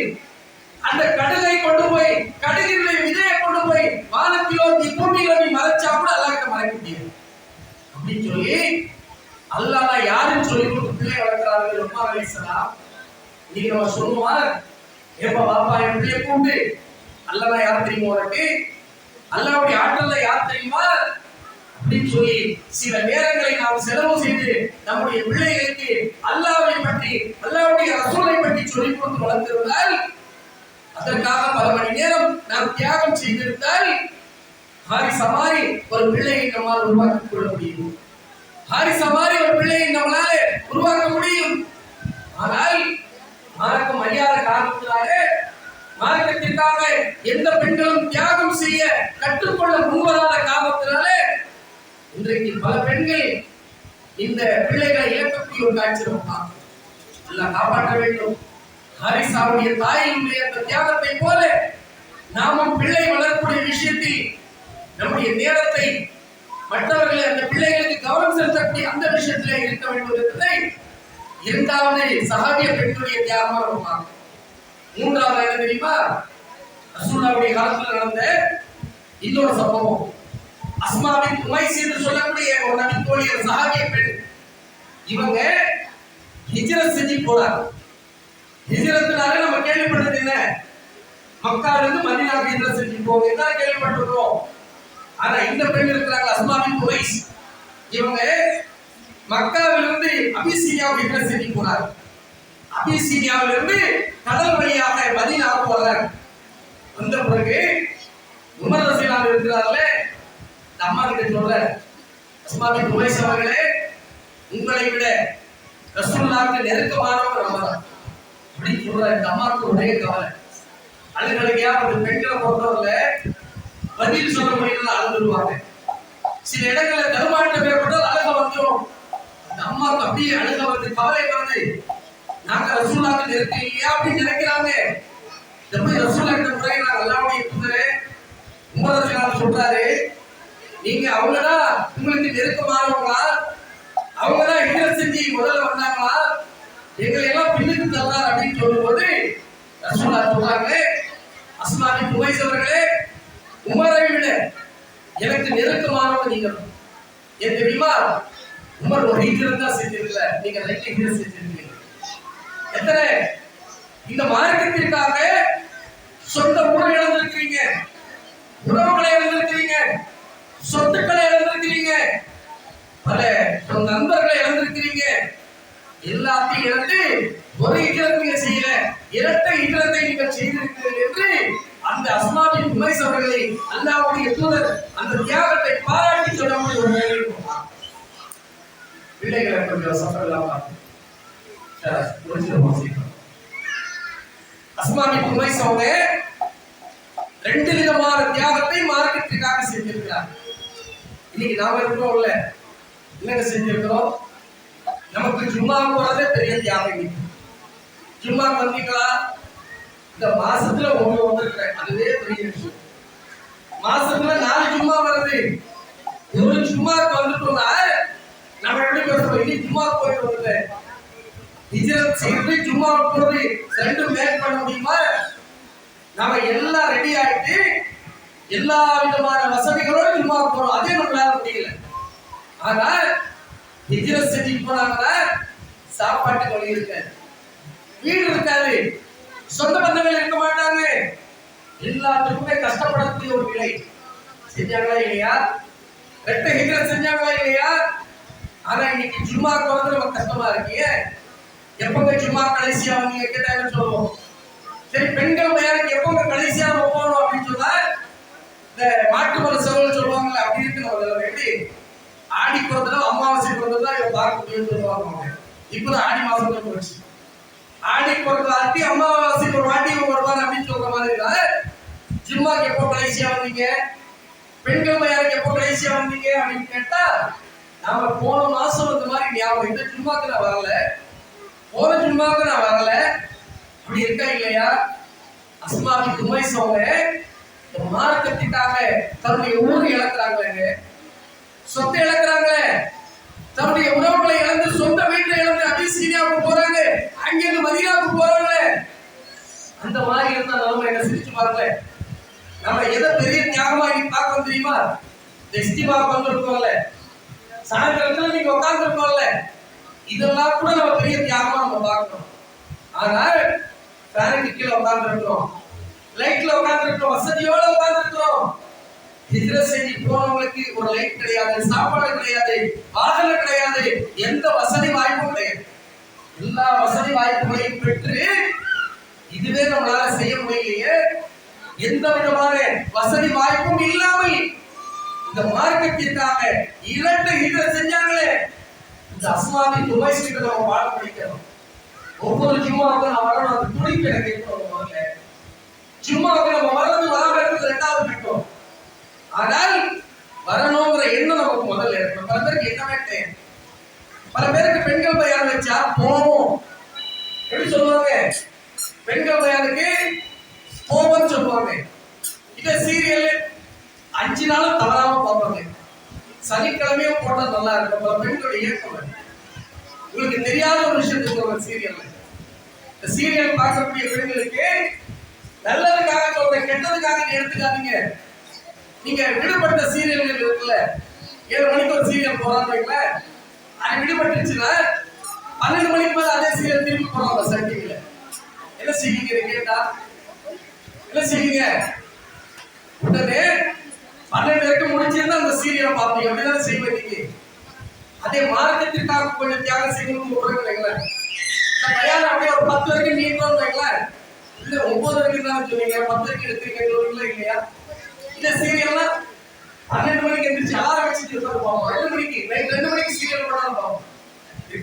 அந்த கடுகை கொண்டு போய், கடுகினுடைய விதையை கொண்டு போய் வானத்திலோ பூமியில நீ மறைச்சா கூட அல்லாஹ் கிட்ட மறைக்க முடியாது அப்படின்னு சொல்லி அல்லாஹ் யாருன்னு சொல்லி கொடுத்து பிள்ளை வளர்க்கிறார்கள் லுக்மான் அலைஹிஸ்ஸலாம். இன்னைக்கு நம்ம சொல்லுவான், ஏப்பா பாப்பா என் பிள்ளைய கூப்பிட்டு, அல்லாஹ் யார் தெரியுமா உனக்கு? அல்லாஹ்வுடைய ஆற்றல்ல யார் தெரியுமா அப்படின்னு சொல்லி சில நேரங்களை நாம் செலவு செய்து நம்முடைய பிள்ளைகளுக்கு அல்லாஹ்வை பற்றி, அல்லாஹ்வுடைய ரசூலை பற்றி சொல்லிக் கொடுத்து வளர்த்திருந்தால், அதற்காக பல மணி நேரம் நாம் தியாகம் செய்திருந்தால், ஹாரிசா மாதிரி ஒரு பிள்ளையை நம்மால் உருவாக்கிக் கொள்ள முடியும். ஹாரிசா மாதிரி ஒரு பிள்ளையை நம்மளால உருவாக்க முடியும். ஆனால் மார்க்கம் அறியாத காரணத்தினால, மார்க்கத்திற்காக எந்த பெண்களும் தியாகம் செய்ய கற்றுக்கொள்ள முன்வராத காரணத்தினால இன்றைக்கு பல பெண்கள் இந்த பிள்ளைகளை இழக்கக்கூடிய ஒரு காட்சி எல்லாம் காப்பாற்ற வேண்டும். ஹாரிசாவுடைய தாயினுடைய அந்த தியாகத்தை போல நாமும் பிள்ளை வளர்க்கக்கூடிய விஷயத்தில் நம்முடைய நேரத்தை மற்றவர்களை அந்த பிள்ளைகளுக்கு கவனம் செலுத்தக்கூடிய அந்த விஷயத்திலே இருக்க வேண்டும் என்பதை இரண்டாவது சஹாபிய பெண்களுடைய தியாகம். மூன்றாவது என்ன தெரியுமா? ரசூலுல்லாஹ்வுடைய காலத்தில் நடந்த இன்னொரு சம்பவம். அஸ்மா பின் உமைஸ் என்று சொல்லக்கூடிய ஒரு நபி தோழியர் சஹாபிய பெண். இவங்க ஹிஜ்ரத் செஞ்சு போறாங்க. ஹிஜ்ரத்னால நம்ம கேள்விப்பட்டது என்ன? மக்கால இருந்து மதீனாவுக்கு ஹிஜ்ரத் செஞ்சு போங்க இதான் கேள்விப்பட்டிருக்கோம். ஆனா இந்த பெண் இருக்கிறாங்க அஸ்மா பின் உமைஸ். இவங்க மக்காவிலிருந்து அபிசீனியாவுக்கு ஹிஜ்ரத் செஞ்சு போறாங்க. அபிசீனியாவிலிருந்து கடல் வழியாக மதீனாவுக்கு வர்றாங்க. வந்த பிறகு உமர் ரலியல்லாஹு இருக்கிறார்களே, அம்மா கிட்ட சொல்ற, அஸ்மா பின் உமைஸ் அவர்களே, உங்களை விட ரசூலுல்லாஹ்வுக்கு நெருக்கமானவர் நம்ம தான் அப்படின்னு சொல்ற. இந்த அம்மாவுக்கு ஒரே கவலை, அழுகலையா? ஒரு பெண்களை பொறுத்தவரை பதில் சொல்ல முடியல, அழுதுருவாங்க. சில இடங்கள்ல தடுமாற்றம் ஏற்பட்டால் அழுக வந்துடும். அந்த அம்மாவுக்கு அப்படியே அழுக வந்து கவலை வருது. நாங்க ரசூலுல்லாஹ்வுக்கு நெருக்கம் இல்லையா அப்படின்னு நினைக்கிறாங்க. எப்படி ரசூலுல்லாஹ் கிட்ட முறையிறாங்க, அல்லாஹ்வுடைய தூதரே, உமர் ரலியல்லாஹு சொல்றாரு, நீங்க அவங்கதான் உங்களுக்கு நெருக்கமானவங்களா? அவங்கதான் ஹிஜ்ரத் செஞ்சு முதல்ல வந்தாங்களா? எங்களை எல்லாம் பின்னுக்கு தள்ளார் அப்படின்னு சொல்லும்போது ரசூலுல்லாஹ் சொல்றாங்க, அஸ்மா பின் உமைஸ் அவர்களே, உமரை விட எனக்கு நெருக்கமானவங்க நீங்க. என் தெரியுமா, உமர் ஒரு ஹிஜ்ரத் தான் செஞ்சிருக்கல, நீங்க 2 ஹிஜ்ரத் செஞ்சிருக்கீங்க. எத்தனை? இந்த மார்க்கத்திற்காக சொந்த ஊரை இழந்திருக்கிறீங்க, உறவுகளை இழந்திருக்கிறீங்க, சொத்துக்களை இழந்திருக்கிறீங்க, பல நண்பர்களை இழந்திருக்கிறீங்க. எல்லாத்தையும் இழந்து ஒரு ஹிஜ்ரத் நீங்க செய்யல, 2 ஹிஜ்ரத்தை நீங்கள் செய்திருக்கிறீர்கள் என்று அந்த அஸ்மா பின் உமைஸ் அவர்களை அல்லாஹ்வுடைய தூதர் அந்த தியாகத்தை பாராட்டி சொல்லக்கூடிய ஒரு நிலை இருக்கும். பிள்ளைகளை கொஞ்சம் சஃபரலாமா அஸ்மா பின் உமைஸ் அவங்க 2 விதமான தியாகத்தை மார்க்கத்திற்காக செஞ்சிருக்கிறார். இன்னைக்கு நாம இருக்கோம்ல, என்னங்க செஞ்சிருக்கிறோம்? நமக்கு ஜும்மா போறதே பெரிய தியாகம். ஜும்மா வந்தீங்களா? இந்த மாசத்துல ஒண்ணு வந்திருக்கிறேன், அதுவே பெரிய விஷயம். மாசத்துல 4 ஜும்மா வருது. ஒரு ஜும்மாக்கு வந்துட்டோம்னா நம்ம எப்படி பேசுறோம்? இன்னைக்கு ஜும்மா போயிட்டு வந்துட்டேன். ஹிஜ்ரத் செய்து ஜும்மா போறது 2 மேக் பண்ண முடியுமா? நாம எல்லாம் ரெடி ஆயிட்டு எல்லா விதமான வசதிகளோட ஜும்மா போறோம், அதே நம்மளால முடியல. ஆனா ஹிஜ்ரத் செஞ்சு போனாங்கன்னா சாப்பாட்டுக்கு வழி இருக்காது, வீடு இருக்காது, சொந்த பந்தங்கள் இருக்க மாட்டாங்க, எல்லாத்துக்குமே கஷ்டப்படக்கூடிய ஒரு நிலை. செஞ்சாங்களா இல்லையா? 2 ஹிஜ்ரத் செஞ்சாங்களா இல்லையா? ஆனா இன்னைக்கு ஜும்மாக்கு வந்து நமக்கு கஷ்டமா இருக்கீங்க. எப்பங்க ஜும்மா கடைசியா வந்தீங்க கேட்டாங்க சொல்லுவோம். சரி, பெண்கள் பையனுக்கு எப்பங்க கடைசியா போகணும் அப்படின்னு சொன்னா இந்த மாட்டு மர சோழல் சொல்லுவாங்கல்ல, அப்படி இருக்கு. நம்ம எப்படி ஆடி பிறந்தா அமாவாசை பிறந்தா இவ பார்க்க முடியும்னு சொல்லுவாங்க. இப்பதான் ஆடி மாசத்துல போச்சு. ஆடி பிறந்த ஆட்டி அமாவாசை ஒரு வாட்டி வருவாங்க அப்படின்னு சொல்ற மாதிரி ஜும்மாக்கு எப்போ கடைசியா வந்தீங்க, பெண்கள் பையனுக்கு எப்போ கடைசியா வந்தீங்க அப்படின்னு கேட்டா நாம போன மாசம் இந்த மாதிரி ஞாபகம், இந்த ஜும்மாக்கு நான் வரல, போன ஜும்மாக்கு நான் வரல, அப்படி இருக்கா இல்லையா? அஸ்மா பின் உமைஸ் அவங்க மார்க்கத்திற்காக தன்னுடைய ஊரை இழக்கிறாங்க, சொத்தை இழக்கிறாங்க, தன்னுடைய உறவுகளை இழந்து சொந்த வீட்டை இழந்து அபிசீனியாவுக்கு போறாங்க, அங்கிருந்து மதீனாவுக்கு போறாங்க. அந்த மாதிரி இருந்தா நம்ம என்ன சிரிச்சு பாருங்க. நம்ம எதை பெரிய தியாகமா நீ பார்க்க தெரியுமா? இஸ்திமா வந்திருக்கோம்ல, சாயந்தரத்துல நீங்க உட்கார்ந்து இருக்கோம்ல, இதெல்லாம் கூட நம்ம பெரிய தியாகமா நம்ம பார்க்கணும். ஆனால் ஃபேனுக்கு கீழே உட்கார்ந்து இருக்கிறோம், லைட்ல உட்கார்ந்து இருக்கிறோம், வசதியோட உட்கார்ந்து இருக்கிறோம். ஹிஜ்ரத் செஞ்சு போனவங்களுக்கு ஒரு லைட் கிடையாது, சாப்பாடு கிடையாது, வாகனம் கிடையாது, எந்த வசதி வாய்ப்பும் கிடையாது. எல்லா வசதி வாய்ப்புகளையும் பெற்று இதுவே நம்மளால செய்ய முடியலையே. எந்த விதமான வசதி வாய்ப்பும் இல்லாமல் இந்த மார்க்கத்திற்காக 2 ஹிஜ்ரத் செஞ்சாங்களே, இந்த அஸ்மா பின் உமைஸ் கிட்ட நம்ம பாடம் படிக்கணும். ஒவ்வொரு ஜும்மாவுக்கும் நான் வரணும், அந்த துடிப்பு எனக்கு இருக்கணும். முதல்ல ஜும்மாவுக்கு நம்ம வரது வராம ரெண்டாவது விட்டோம். ஆனால் வரணுங்கிற எண்ணம் நமக்கு முதல்ல இருக்கணும். பல பேருக்கு எண்ணமே கிடையாது. பல பேருக்கு பெண்கள் பையன் வச்சா போவோம் எப்படி சொல்லுவாங்க, பெண்கள் பையனுக்கு போவோம்னு சொல்லுவாங்க. இத சீரியல் 5 நாளும் தவறாம பார்ப்பாங்க, சனிக்கிழமையும் போட்டா நல்லா இருக்கும். பல பெண்களுடைய இயக்கம். உங்களுக்கு தெரியாத ஒரு விஷயத்தை சொல்றேன். சீரியல், இந்த சீரியல் பார்க்கக்கூடிய பெண்களுக்கு நல்லதுக்காக சொல்றேன், கெட்டதுக்காக எடுத்துக்காதீங்க. நீங்க விடுபட்ட சீரியல்கள் இருக்குல்ல, 7 மணிக்கு ஒரு சீரியல் போறாங்க, அது விடுபட்டுச்சுன்னா 12 மணிக்கு மேல அதே சீரியல் திருப்பி போறாங்க சன் டிவில. என்ன செய்வீங்க கேட்டா? என்ன செய்வீங்க? உடனே 12 வரைக்கும் முடிச்சிருந்தா அந்த சீரியலை பார்ப்பீங்க, அப்படிதான் செய்வீங்க. அதே மார்க்கத்திற்காக கொஞ்சம் தியாகம் செய்யணும்னு சொல்றீங்களா? பையன் அப்படியே ஒரு 10 வரைக்கும் நீட்டோம் வைங்களேன், இல்ல 9 வரைக்கும் தான் சொன்னீங்க, 10 வரைக்கும் எடுத்துருக்கீங்க இல்லையா? இந்த சீரியல்லாம் 12 மணிக்கு எந்திரிச்சு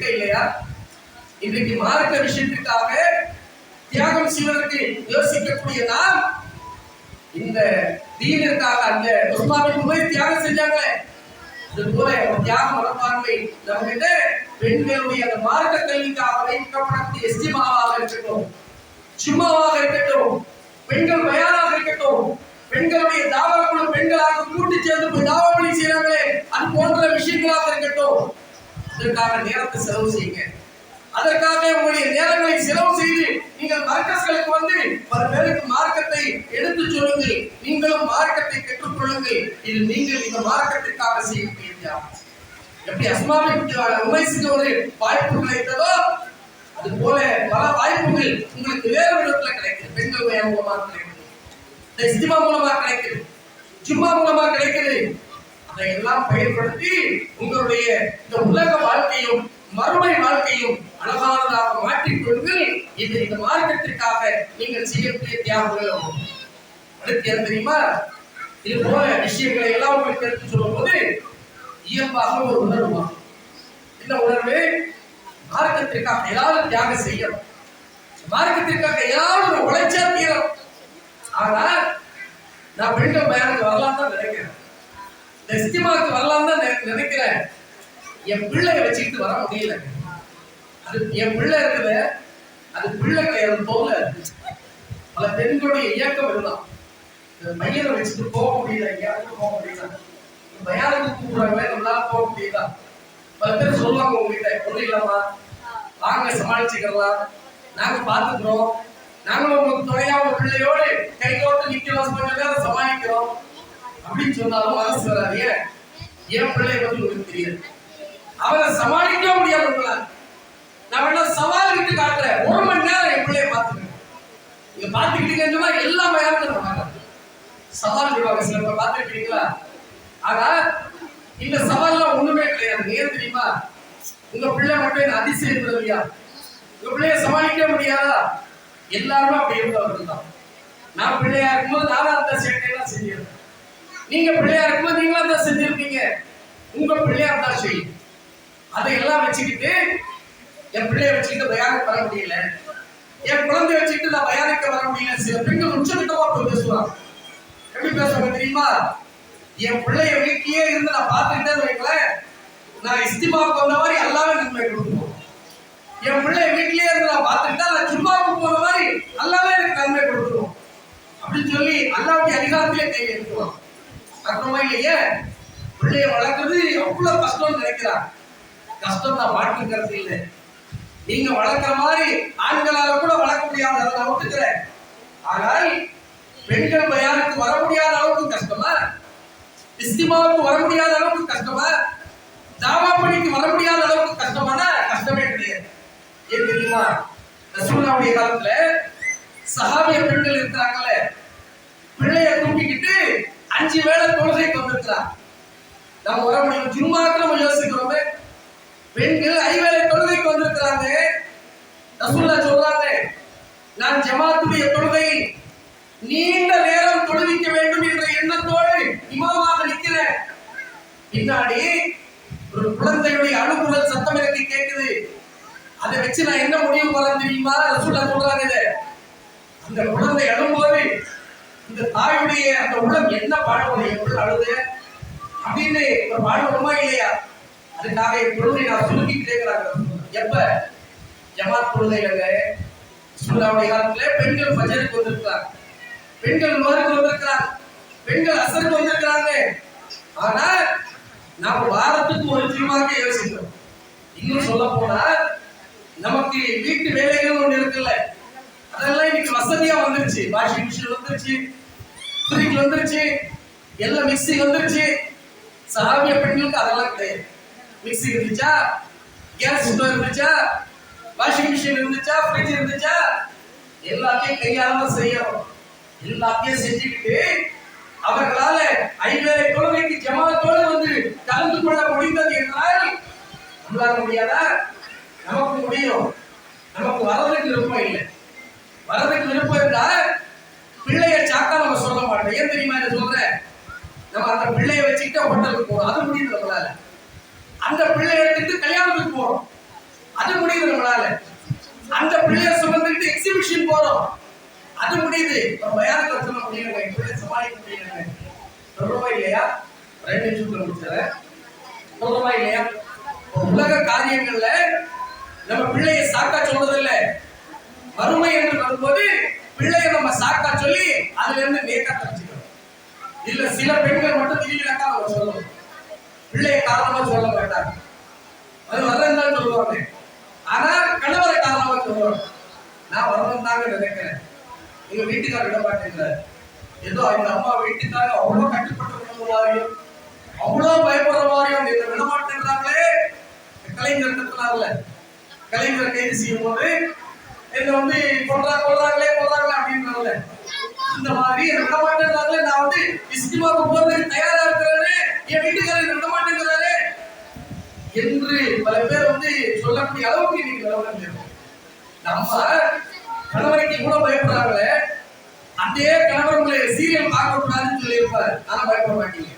இருக்க இல்லையா? இன்றைக்கு மார்க்க விஷயத்திற்காக தியாகம் செய்வதற்கு யோசிக்கக்கூடிய நாம் இந்த தீனிற்காக அந்த உஸ்மானின் போய் தியாகம் செஞ்சாங்களே, அது போல ஒரு தியாக மனப்பான்மை நம்மகிட்ட பெண்களுடைய அந்த மார்க்க கல்விக்காக வைக்கப்படக்கூடிய இஸ்திமாவாக இருக்கட்டும், சும்மாவாக இருக்கட்டும், பெண்கள் பயானாக இருக்கட்டும், பெண்களுடைய தாவா குழு பெண்களாக கூட்டி சேர்ந்து போய் தாவா பணி செய்யறாங்களே, அது போன்ற விஷயங்களாக இருக்கட்டும், அதற்காக நேரத்தை செலவு செய்யுங்க. அதற்காக உங்களுடைய நேரங்களை செலவு செய்து நீங்கள் மர்க்கஸ்களுக்கு வந்து பல பேருக்கு மார்க்கத்தை எடுத்து சொல்லுங்கள். நீங்களும் மார்க்கத்தை கற்றுக்கொள்ளுங்கள். இது நீங்கள் இந்த மார்க்கத்திற்காக செய்யக்கூடிய தியாகம். எப்படி அஸ்மாவுக்கு உமைஸுக்கு ஒரு வாய்ப்பு கிடைத்ததோ, அது போல பல வாய்ப்புகள் உங்களுக்கு வேறு விதத்துல கிடைக்குது. பெண்கள் மூலமா கிடைக்குது, இஸ்திமா மூலமா கிடைக்குது, ஜும்மா மூலமா கிடைக்குது. அதையெல்லாம் பயன்படுத்தி உங்களுடைய இந்த உலக வாழ்க்கையும் மறுமை வாழ்க்கையும் அழகானதாக மாற்றிக்கொண்டு இந்த மார்க்கத்திற்காக நீங்கள் செய்யக்கூடிய தியாகங்கள். அடுத்து என்ன தெரியுமா? இது போல விஷயங்களை எல்லாம் உங்களுக்கு எடுத்து சொல்லும் போது இயல்பாக ஒரு உணர்வு. இந்த உணர்வு மார்க்கத்திற்காக ஏதாவது தியாகம் செய்யணும், மார்க்கத்திற்காக ஏதாவது ஒரு உழைச்சா தீரும். ஆனா நான் பெண்கள் பயானுக்கு வரலாம் தான் நினைக்கிறேன், இந்த இஸ்திமாவுக்கு வரலாம் தான் நினைக்கிறேன். என் பிள்ளைய வச்சுக்கிட்டு வர முடியல. அது என் பிள்ளை இருக்குது, அது பிள்ளை கிடையாது, தோல்ல இருக்கு. பல பெண்களுடைய இயக்கம் இருந்தான், மையனை வச்சுட்டு போக முடியல, எங்கேயாவது போக முடியல, பயானுக்கு கூப்பிடுறாங்களே நம்மளால போக முடியுதா? பல பேர் சொல்லுவாங்க உங்ககிட்ட, ஒன்றும் இல்லாமா வாங்க சமாளிச்சுக்கலாம், நாங்க பாத்துக்கிறோம், நாங்களும் உங்களுக்கு துணையா உங்க பிள்ளையோடு கை கோர்த்து நிக்கிறோம், கொஞ்ச நேரம் சமாளிக்கிறோம் அப்படின்னு சொன்னாலும் மனசு வராது. என் பிள்ளைய பத்தி உங்களுக்கு தெரியாது, அவரை சமாளிக்க முடியாது. உங்களால் நான் வேணா சவால் விட்டு காட்டுறேன், 1 மணி நேரம் என் பிள்ளைய பார்த்துக்கணும். நீங்க பாத்துக்கிட்டீங்கன்னா எல்லா பயானும் சவால் விடுவாங்க. சில பேர் பார்த்துக்கிட்டீங்களா? ஆனா இந்த சவால்லாம் ஒண்ணுமே கிடையாது. ஏன் தெரியுமா? உங்க பிள்ளை மட்டும் என்ன அதிசயம் இல்லையா? உங்க பிள்ளைய சமாளிக்க முடியாதா? எல்லாருமே அப்படி இருந்தவர்கள் தான். நான் பிள்ளையா இருக்கும்போது நானும் அந்த சேட்டையெல்லாம் செஞ்சிருக்கேன், நீங்க பிள்ளையா இருக்கும்போது நீங்களும் தான் செஞ்சிருப்பீங்க. உங்க பிள்ளையா தான் செய்யும். அதையெல்லாம் வச்சுக்கிட்டு என் பிள்ளைய வச்சுக்கிட்டு பயானுக்கு வர முடியல, என் குழந்தைய வச்சுக்கிட்டு நான் பயானுக்கு வர முடியல. சில பெண்கள் உச்சமிட்டமா போய் பேசுவாங்க. எப்படி பேசுவாங்க தெரியுமா? என் பிள்ளைய வீட்டிலேயே இருந்து நான் பார்த்துக்கிட்டே வைக்கலேன், நான் இஸ்திமாவுக்கு வந்த மாதிரி எல்லாமே நன்மை கொடுப்போம். என் பிள்ளைய வீட்டிலேயே இருந்து நான் பார்த்துக்கிட்டா நான் ஜும்மாவுக்கு போன மாதிரி எல்லாமே எனக்கு நன்மை கொடுத்துருவோம் அப்படின்னு சொல்லி அல்லாவுடைய அதிகாரத்திலே கை எடுத்துவோம். அப்புறமா இல்லையே, பிள்ளைய வளர்க்குறது அவ்வளவு கஷ்டம்னு நினைக்கிறான். கஷ்டம் தான், மாற்றுக்கிறது இல்லை. நீங்க வளர்க்கிற மாதிரி ஆண்களால கூட வளர்க்க முடியாத அதை நான் ஒத்துக்கிறேன். ஆனால் பெண்கள் பயானுக்கு வர முடியாத அளவுக்கு கஷ்டமா, இஸ்திமாவுக்கு வர முடியாத அளவுக்கு கஷ்டமா, தாவா பணிக்கு வர முடியாத அளவுக்கு கஷ்டமான கஷ்டமே கிடையாது. ஏன் தெரியுமா? ரசூலுல்லாஹ்வுடைய காலத்துல சஹாபிய பெண்கள் இருக்கிறாங்கல்ல, பிள்ளைய தூக்கிக்கிட்டு 5 வேளை தொழுகைக்கு வந்திருக்கிறாங்க. நம்ம வர முடியும், ஜும்மாக்கு நம்ம யோசிக்கிறோமே, பெண்கள் 5 வேளை தொழுகைக்கு வந்திருக்கிறாங்க. ரசூலுல்லாஹ் சொல்றாங்க, நான் ஜமாத்துடைய தொழுகை நீண்ட நேரம் தொழுவிக்க வேண்டும் என்ற எண்ணத்தோடு இமாமாக நிற்கிறேன். பின்னாடி ஒரு குழந்தையுடைய அழுகுரல் சத்தம் எனக்கு கேட்குது. அதை வச்சு நான் என்ன முடிவு பண்ண தெரியுமா? ரசூலுல்லாஹ் சொல்றாங்க, அந்த குழந்தை அழும்போது இந்த தாயுடைய அந்த உள்ளம் என்ன பாடுவது, எப்படி அழுது அப்படின்னு ஒரு பாடுவோமா இல்லையா? அதுக்காக என் தொழுகை நான் சுருக்கிட்டு கேட்கிறாங்க. எப்ப? ஜமாத் தொழுகையில ரசூலுல்லாஹ்வுடைய காலத்துல பெண்கள் ஃபஜருக்கு வந்திருக்கிறாங்க, பெண்கள் நுகருக்கு வந்திருக்கிறாங்க, பெண்கள் அசருக்கு வந்திருக்கிறாங்க. ஆனா நாம வாரத்துக்கு ஒரு ஜும்மாக்கு யோசிக்கிறோம். இன்னும் சொல்ல போனா நமக்கு வீட்டு வேலைகள் ஒண்ணு இருக்குல்ல, அதெல்லாம் இன்னைக்கு வசதியா வந்துருச்சு. வாஷிங் மிஷின் வந்துருச்சு, ஃப்ரிட்ஜ் வந்துருச்சு, எல்லாம் மிக்ஸி வந்துருச்சு. சஹாபிய பெண்களுக்கு அதெல்லாம் கிடையாது. மிக்ஸி இருந்துச்சா, கேஸ் ஸ்டவ் இருந்துச்சா, வாஷிங் மிஷின் இருந்துச்சா, ஃப்ரிட்ஜ் இருந்துச்சா, எல்லாத்தையும் கையால செய்யணும். எல்லாத்தையும் செஞ்சுக்கிட்டு அவர்களால 5 வேளை தொழுகைக்கு ஜமாத்தோடு வந்து கலந்து கொள்ள முடிந்தது என்றால் நம்மளால முடியாதா? நமக்கு முடியும். நமக்கு வரதுக்கு விருப்பம் இல்லை. வரதுக்கு விருப்பம் இருந்தா பிள்ளைய சாக்கா நம்ம சொல்ல மாட்டோம். ஏன் தெரியுமா இதை சொல்றேன்? நம்ம அந்த பிள்ளைய வச்சுக்கிட்டு ஹோட்டலுக்கு போறோம், அது முடியுது நம்மளால. அந்த பிள்ளைய எடுத்துட்டு கல்யாணத்துக்கு போறோம், அது முடியுது நம்மளால. அந்த பிள்ளைய சுமந்துட்டு எக்ஸிபிஷன் போறோம், அது முடியுது. பயானுக்கு சொல்ல முடியல, இப்படி சமாளிக்க முடியல. சொல்றோமா இல்லையா? 2 நிமிஷத்துல முடிச்சத சொல்றோமா இல்லையா? உலக காரியங்கள்ல நம்ம பிள்ளைய சாக்கா சொல்றது இல்ல. வறுமை என்று வரும்போது பிள்ளைய நம்ம சாக்கா சொல்லி அதுல இருந்து நேக்கா தப்பிச்சுக்கணும். இல்ல சில பெண்கள் மட்டும் திடீர்னாக்கா அவங்க சொல்லணும், பிள்ளைய காரணமா சொல்ல மாட்டாங்க, அது வரதான் சொல்லுவாங்க. ஆனா கணவரை காரணமா சொல்லுவாங்க. நான் வரணும் தாங்க நினைக்கிறேன், எங்க வீட்டுக்காரர் விட மாட்டேங்கிறார். ஏதோ எங்க அம்மா வீட்டுக்காரர் அவ்வளவு கட்டுப்பட்டு மாதிரியும் அவ்வளவு பயப்படுற மாதிரியும் இதை விட மாட்டேங்கிறாங்களே. கலைஞர் கத்துனார்ல, கலைஞர் கைது செய்யும் போது என்ன வந்து கொள்றாங்களே அப்படின்றாங்கல்ல, இந்த மாதிரி என்ன விட மாட்டேங்கிறாங்களே, நான் வந்து இஸ்திமாவுக்கு போறதுக்கு தயாரா இருக்கிறேன்னு என் வீட்டுக்காரர் விட மாட்டேங்கிறாரு என்று பல பேர் வந்து சொல்லக்கூடிய அளவுக்கு இன்னைக்கு நிலவரம் இருக்கு. நம்ம கணவரைக்கு கூட பயப்படுறாங்களே, அதே கணவர் உங்களை சீரியல் பார்க்க கூடாதுன்னு சொல்லி இருப்பாரு, ஆனா பயப்பட மாட்டீங்க.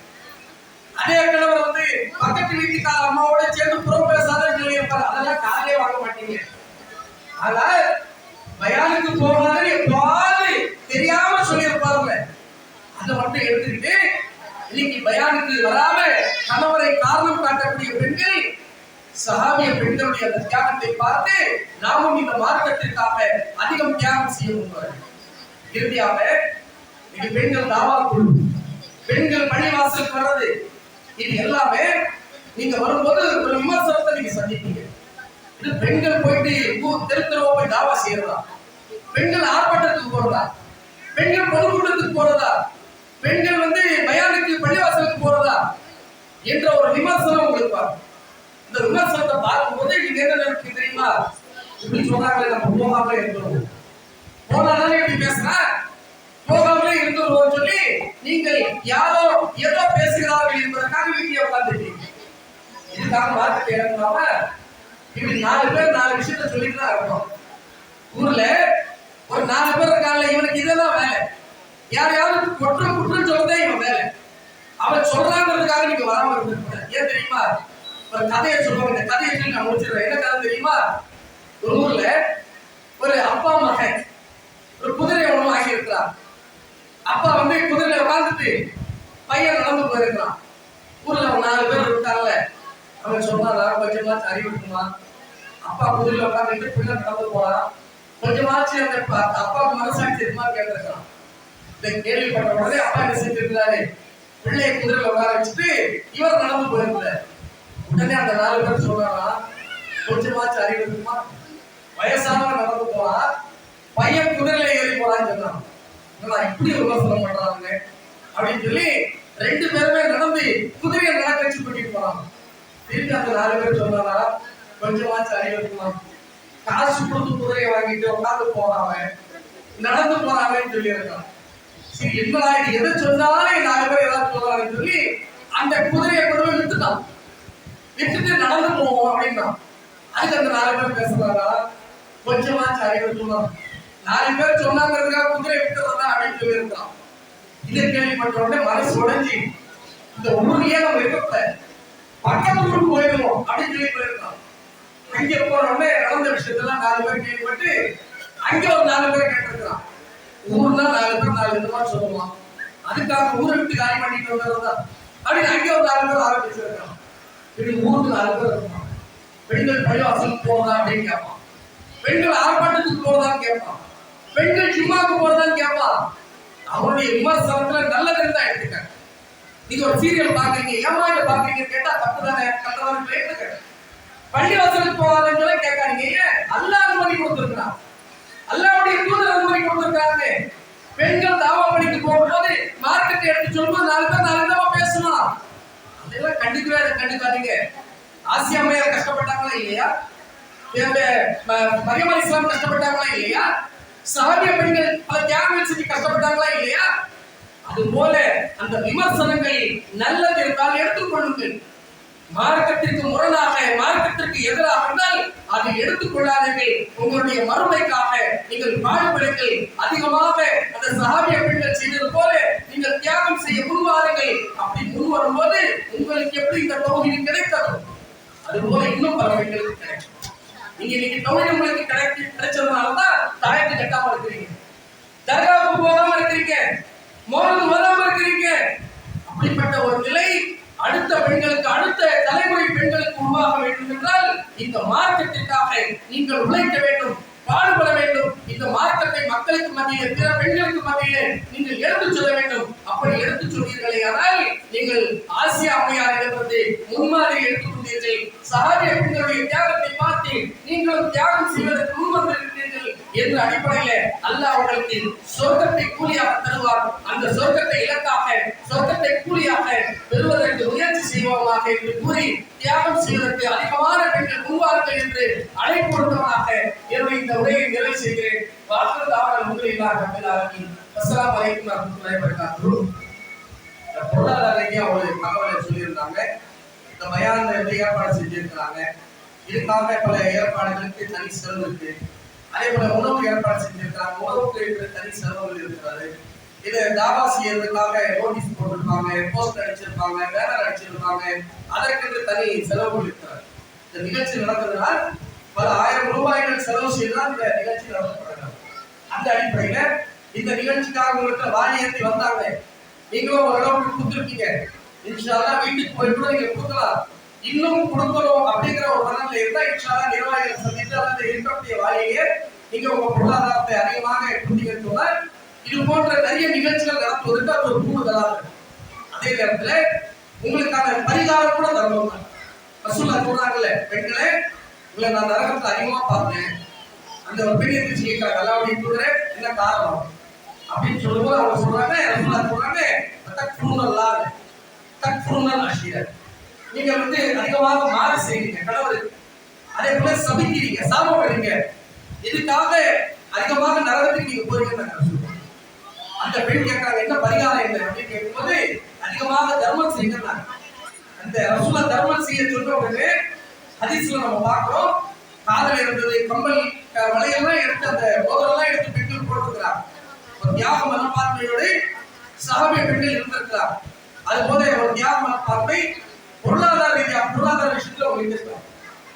அதே கணவர் வந்து பக்கத்து வீட்டுக்கார அம்மாவோட சேர்ந்து புறம் பேசாதன்னு சொல்லி இருப்பாரு, அதெல்லாம் காலையே வாங்க மாட்டீங்க. ஆனா பயானுக்கு போகாது எப்பாவது தெரியாம சொல்லி இருப்பாருல, அதை மட்டும் எடுத்துக்கிட்டு இன்னைக்கு பயானுக்கு வராம கணவரை காரணம் காட்டக்கூடிய பெண்கள், சஹாபிய பெண்களுடைய அந்த தியாகத்தை பார்த்து நாமும் இந்த மார்க்கத்திற்காக அதிகம் தியாகம் செய்ய முன்வரும். இறுதியாக இது பெண்கள் தாவா குழு, பெண்கள் பள்ளிவாசலுக்கு வர்றது, இது எல்லாமே நீங்க வரும்போது ஒரு விமர்சனத்தை நீங்க சந்திப்பீங்க. இது பெண்கள் போயிட்டு தெரு தெருவா போய் தாவா செய்யறதா, பெண்கள் ஆர்ப்பாட்டத்துக்கு போறதா, பெண்கள் பொதுக்கூட்டத்துக்கு போறதா, பெண்கள் வந்து பயானுக்கு பள்ளிவாசலுக்கு போறதா என்ற ஒரு விமர்சனம் உங்களுக்கு வரும். இந்த விமர்சனத்தை பார்க்கும்போது நீங்க என்ன நினைப்பீங்க தெரியுமா? இப்படி சொன்னாங்களே, நம்ம போகாமலே இருந்துருவோம், போனாலே இப்படி பேசுனா போகாமலே இருந்துருவோம் சொல்லி நீங்கள் யாரோ ஏதோ பேசுகிறார்கள் என்பதற்காக வீட்டில் உட்கார்ந்துட்டீங்க. இதுக்காக மார்க்கெட் இறங்குனாம இப்படி 4 பேர் 4 விஷயத்த சொல்லிட்டு தான் இருக்கணும். ஊர்ல ஒரு 4 பேர் இருக்காங்க, இவனுக்கு இதெல்லாம் வேலை, யாரையாவது குற்றம் சொல்றதே இவன் வேலை, அவன் சொல்றாங்கிறதுக்காக நீங்க வராம இருந்திருக்க. ஏன் தெரியுமா? ஒரு கதையை சொல்லுவாங்க, இந்த கதையை சொல்லி நான் முடிச்சிடுறேன். என்ன கதை தெரியுமா? ஒரு ஊர்ல ஒரு அப்பா மகன் ஒரு குதிரை ஒண்ணு வாங்கி இருக்கிறான். அப்பா வந்து குதிரையில உட்கார்ந்துட்டு பையன் நடந்து போயிருக்கிறான். ஊர்ல 4 பேர் இருக்காங்கல்ல, அவன் சொன்னாரா கொஞ்சமாச்சு அறிவு இருக்குமா? அப்பா குதிரையில உட்கார்ந்துட்டு பிள்ளை நடந்து போறான், கொஞ்சமாச்சு அந்த அப்பாவுக்கு மனசாட்சி இருக்குமா கேட்டிருக்கான். இதை கேள்விப்பட்ட உடனே அப்பா என்ன செஞ்சிருக்கிறாரு, பிள்ளைய குதிரையில உட்கார வச்சுட்டு இவர் நடந்து போயிருக்கிறார். உடனே அந்த 4 பேர் சொல்றாரா, கொஞ்சமாச்சு அறிவு இருக்குமா? வயசானவன் நடந்து போறான், பையன் குதிரையில ஏறி போறான்னு சொன்னான். இப்படி விமர்சனம் பண்றாங்க அப்படின்னு சொல்லி 2 பேருமே நடந்து குதிரையை நடக்க வச்சு கூட்டிட்டு போறாங்க. திருப்பி அந்த 4 பேர் சொன்னாரா, கொஞ்சமாச்சு அறிவு இருக்குமா? காசு கொடுத்து குதிரையை வாங்கிட்டு உட்காந்து போறான், நடந்து போறாங்கன்னு சொல்லி இருக்கான். சரி, என்னடா இது, எதை சொன்னாலும் 4 பேர் ஏதாவது சொல்றாங்கன்னு சொல்லி அந்த குதிரையை கொண்டு போய் விட்டுட்டான். விட்டுட்டு நடந்து போவோம் அப்படின்னா அதுக்கு அந்த 4 பேர் பேசுறாரா, கொஞ்சமாச்சு அறிவு இருக்குமா? 4 பேர் சொன்னாங்கிறதுக்காக குதிரை விட்டுறதா அப்படின்னு சொல்லி இருக்கான். இதை கேள்விப்பட்ட உடனே மனசு உடைஞ்சி இந்த ஊர்லயே நம்ம இருக்க பக்கத்து ஊருக்கு போயிடுவோம் அப்படின்னு சொல்லி போயிருக்கான். அங்க போற உடனே நடந்த விஷயத்தெல்லாம் 4 பேர் கேள்விப்பட்டு அங்க ஒரு 4 பேர் கேட்டிருக்கிறான். ஊர்னா 4 பேர் 4 விதமா சொல்லுவான், அதுக்காக ஊரை விட்டு காலி பண்ணிட்டு வந்துடுறதா அப்படின்னு அங்க ஒரு 4 பேர் ஆரம்பிச்சிருக்கான். இப்படி ஊருக்கு 4 பேர் இருக்கான். பெண்கள் பள்ளிவாசலுக்கு போறதா அப்படின்னு கேட்பான், பெண்கள் ஆர்ப்பாட்டத்துக்கு போறதான்னு கேட்பான், பெண்கள் ஜிம்மாவுக்கு போறதான்னு கேட்பான். அவருடைய விமர்சனத்துல நல்லது இருந்தா எடுத்துக்க. நீங்க ஒரு சீரியல் பாக்குறீங்க, ஏமா இதை பாக்குறீங்க கேட்டா தப்பு தானே, கட்டதானே எடுத்துக்க. பள்ளிவாசலுக்கு போகாதுன்னு சொல்ல கேட்காதீங்க. ஏன்? அல்லாஹ் அனுமதி கொடுத்திருக்கிறான், அல்லாஹ்வுடைய தூதர் அனுமதி கொடுத்திருக்காங்க. பெண்கள் தாவா பணிக்கு போகும்போது மார்க்கெட் எடுத்து சொல்லும்போது 4 பேர் 4 விதமா பேசணும். அதெல்லாம் கண்டுக்காதீங்க. ஆசியா அம்மையார் கஷ்டப்பட்டாங்களா இல்லையா? மரியம் அலைஹிஸ்ஸலாம் கஷ்டப்பட்டாங்களா இல்லையா? சஹாபிய பெண்கள் பல தியாகங்கள் செஞ்சு கஷ்டப்பட்டாங்களா இல்லையா? அது போல அந்த விமர்சனங்கள் நல்லது இருந்தால் எடுத்துக்கொள்ளுங்கள். மார்க்கத்திற்கு முரணாக, மார்க்கத்திற்கு எதிராக இருந்தால் அதை எடுத்துக்கொள்ளாதீர்கள். உங்களுடைய மறுமைக்காக நீங்கள் பாடுபடுங்கள். அதிகமாக அந்த சஹாபிய பெண்கள் செய்தது போல நீங்கள் தியாகம் செய்ய முன்வாருங்கள். அப்படி முன்வரும் போது உங்களுக்கு எப்படி இந்த தௌஹீத் கிடைத்ததோ அது போல இன்னும் பல பெண்களுக்கு கிடைக்கும். நீங்க இன்னைக்கு தொழில் உங்களுக்கு கிடைச்சதுனாலதான் தாயத்தை கட்டாம இருக்கிறீங்க, தர்காவுக்கு போகாம இருக்கிறீங்க, மோனது ஓதாம இருக்கிறீங்க. அப்படிப்பட்ட ஒரு நிலை அடுத்த பெண்களுக்கு, அடுத்த தலைமுறை பெண்களுக்கு உருவாக வேண்டும் என்றால் இந்த மார்க்கத்திற்காக நீங்கள் உழைக்க வேண்டும், பாடுபட வேண்டும். இந்த மார்க்கத்தை மக்களுக்கு மத்தியிலே, பிற பெண்களுக்கு மத்தியிலே நீங்கள் எடுத்துச் சொல்ல வேண்டும். அப்படி எடுத்துச் சொன்னீர்களே ஆனால் நீங்கள் ஆசியா அம்மையாரிடமிருந்து முன்மாதிரி எடுத்துக்கொண்டீர்கள். சஹாபிய பெண்களுடைய தியாகத்தை பார்த்து நீங்களும் தியாகம் செய்வதற்கு முன்வந்திருக்கிறீர்கள் என்ற அடிப்படையிலே அல்லாஹ் உங்களுக்கு சொர்க்கத்தை கூலியாக தருவார். அந்த சொர்க்கத்தை இலக்காக, சொர்க்கத்தை கூலியாக பெறுவதற்கு முயற்சி செய்வோமாக என்று கூறி தியாகம் செய்வதற்கு அதிகமான பெண்கள் முன்வார்கள் என்று அழைப்பு கொடுத்தவனாக என்னுடைய இந்த உரையை நிறைவு செய்கிறேன். அஸ்ஸலாமு அலைக்கும் வரஹ்மத்துல்லாஹி வபரகாத்துஹு. பொருளாதார ரீதியா ஒரு தகவலை சொல்லியிருந்தாங்க. இந்த பயான் எப்படி ஏற்பாடு செஞ்சிருக்கிறாங்க, இதுக்காக பல ஏற்பாடுகளுக்கு தனி செலவு இருக்கு. அதே போல உணவு ஏற்பாடு செஞ்சிருக்கிறாங்க, உணவுக்கு தனி செலவுகள் இருக்கிறது. இது தாவா செய்யறதுக்காக நோட்டீஸ் போட்டிருப்பாங்க, போஸ்ட் அடிச்சிருப்பாங்க, பேனர் அடிச்சிருப்பாங்க, அதற்கு தனி செலவுகள் இருக்கிறது. இந்த நிகழ்ச்சி நடக்கிறதுனால் பல ஆயிரம் ரூபாய்கள் செலவு செய்துதான் இந்த நிகழ்ச்சி நடத்தப்படுகிறது. அந்த அடிப்படையில இந்த நிகழ்ச்சிக்காக உங்களுக்கு வாரியத்தை வந்தாங்க, நீங்களும் ஓரளவுக்கு கொடுத்துருக்கீங்க. இன்ஷா அல்லாஹ் வீட்டுக்கு போய் கூட நீங்க கொடுக்கலாம். இன்னும் கொடுக்கணும் அப்படிங்கிற ஒரு மனநிலை இருந்தா இன்ஷா அல்லாஹ் நிர்வாகிகளை சந்தித்து அந்த இருக்கக்கூடிய வாரியை நீங்க உங்க பொருளாதாரத்தை அதிகமாக கொடுத்தீங்கன்னா இது போன்ற நிறைய நிகழ்ச்சிகள் நடத்துவதற்கு அது ஒரு கூடுதலாக. அதே நேரத்துல உங்களுக்கான பரிகாரம் கூட தரணும். ரசூலுல்லாஹ் சொல்றாங்கல்ல, பெண்களே உங்களை நான் நரகத்துல அதிகமா பார்த்தேன். அந்த ஒரு பெரிய திருச்சி கேட்கிறாங்க, அல்லாஹ்வுடைய தூதரே என்ன காரணம் அப்படின்னு சொல்லும்போது அவங்க சொல்றாங்க, ரசூலுல்லாஹ் சொல்றாங்க, தக்ஃபுருனல் அஷீர, நீங்க அதிகமாக மாறு செய்றீங்க கணவர், அதே போல சபிக்கிறீங்க, சாபப்படுறீங்க, இதுக்காக அதிகமாக நரகத்துக்கு நீங்க போறீங்கன்னு சொல்லுவாங்க. அந்த பெண் கேட்கறாங்க, என்ன பரிகாரம் என்ன அப்படின்னு கேட்கும்போது அதிகமாக தர்மம் செய்யுங்க. அந்த ரசூலுல்லாஹ் தர்மம் செய்ய சொன்ன உடனே ஹதீஸ்ல நம்ம பார்க்கிறோம், காதல் இருந்தது, கம்பல் வளையெல்லாம் எடுத்து அந்த போதெல்லாம் எடுத்து பெண்கள் போட்டிருக்கிறார். ஒரு தியாக மனப்பான்மையோடு சஹாபிய பெண்கள் இருந்திருக்கிறார். அது போல ஒரு தியாக மனப்பான்மை பொருளாதார ரீதியாக, பொருளாதார விஷயத்துல உங்களுக்கு இருக்கலாம்.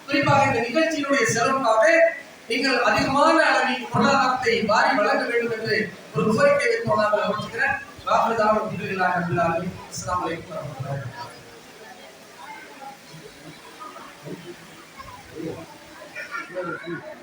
குறிப்பாக இந்த நிகழ்ச்சியினுடைய செலவுக்காக நீங்கள் அதிகமான அளவில் பொருளாதாரத்தை வாரி வழங்க வேண்டும் என்று ஒரு கோரிக்கை வைப்பதாக அமைச்சுக்கிறேன். வாக்குறுதியாக அஸ்ஸலாமு அலைக்கும் வரஹ்மத்துல்லாஹி வபரகாத்துஹு.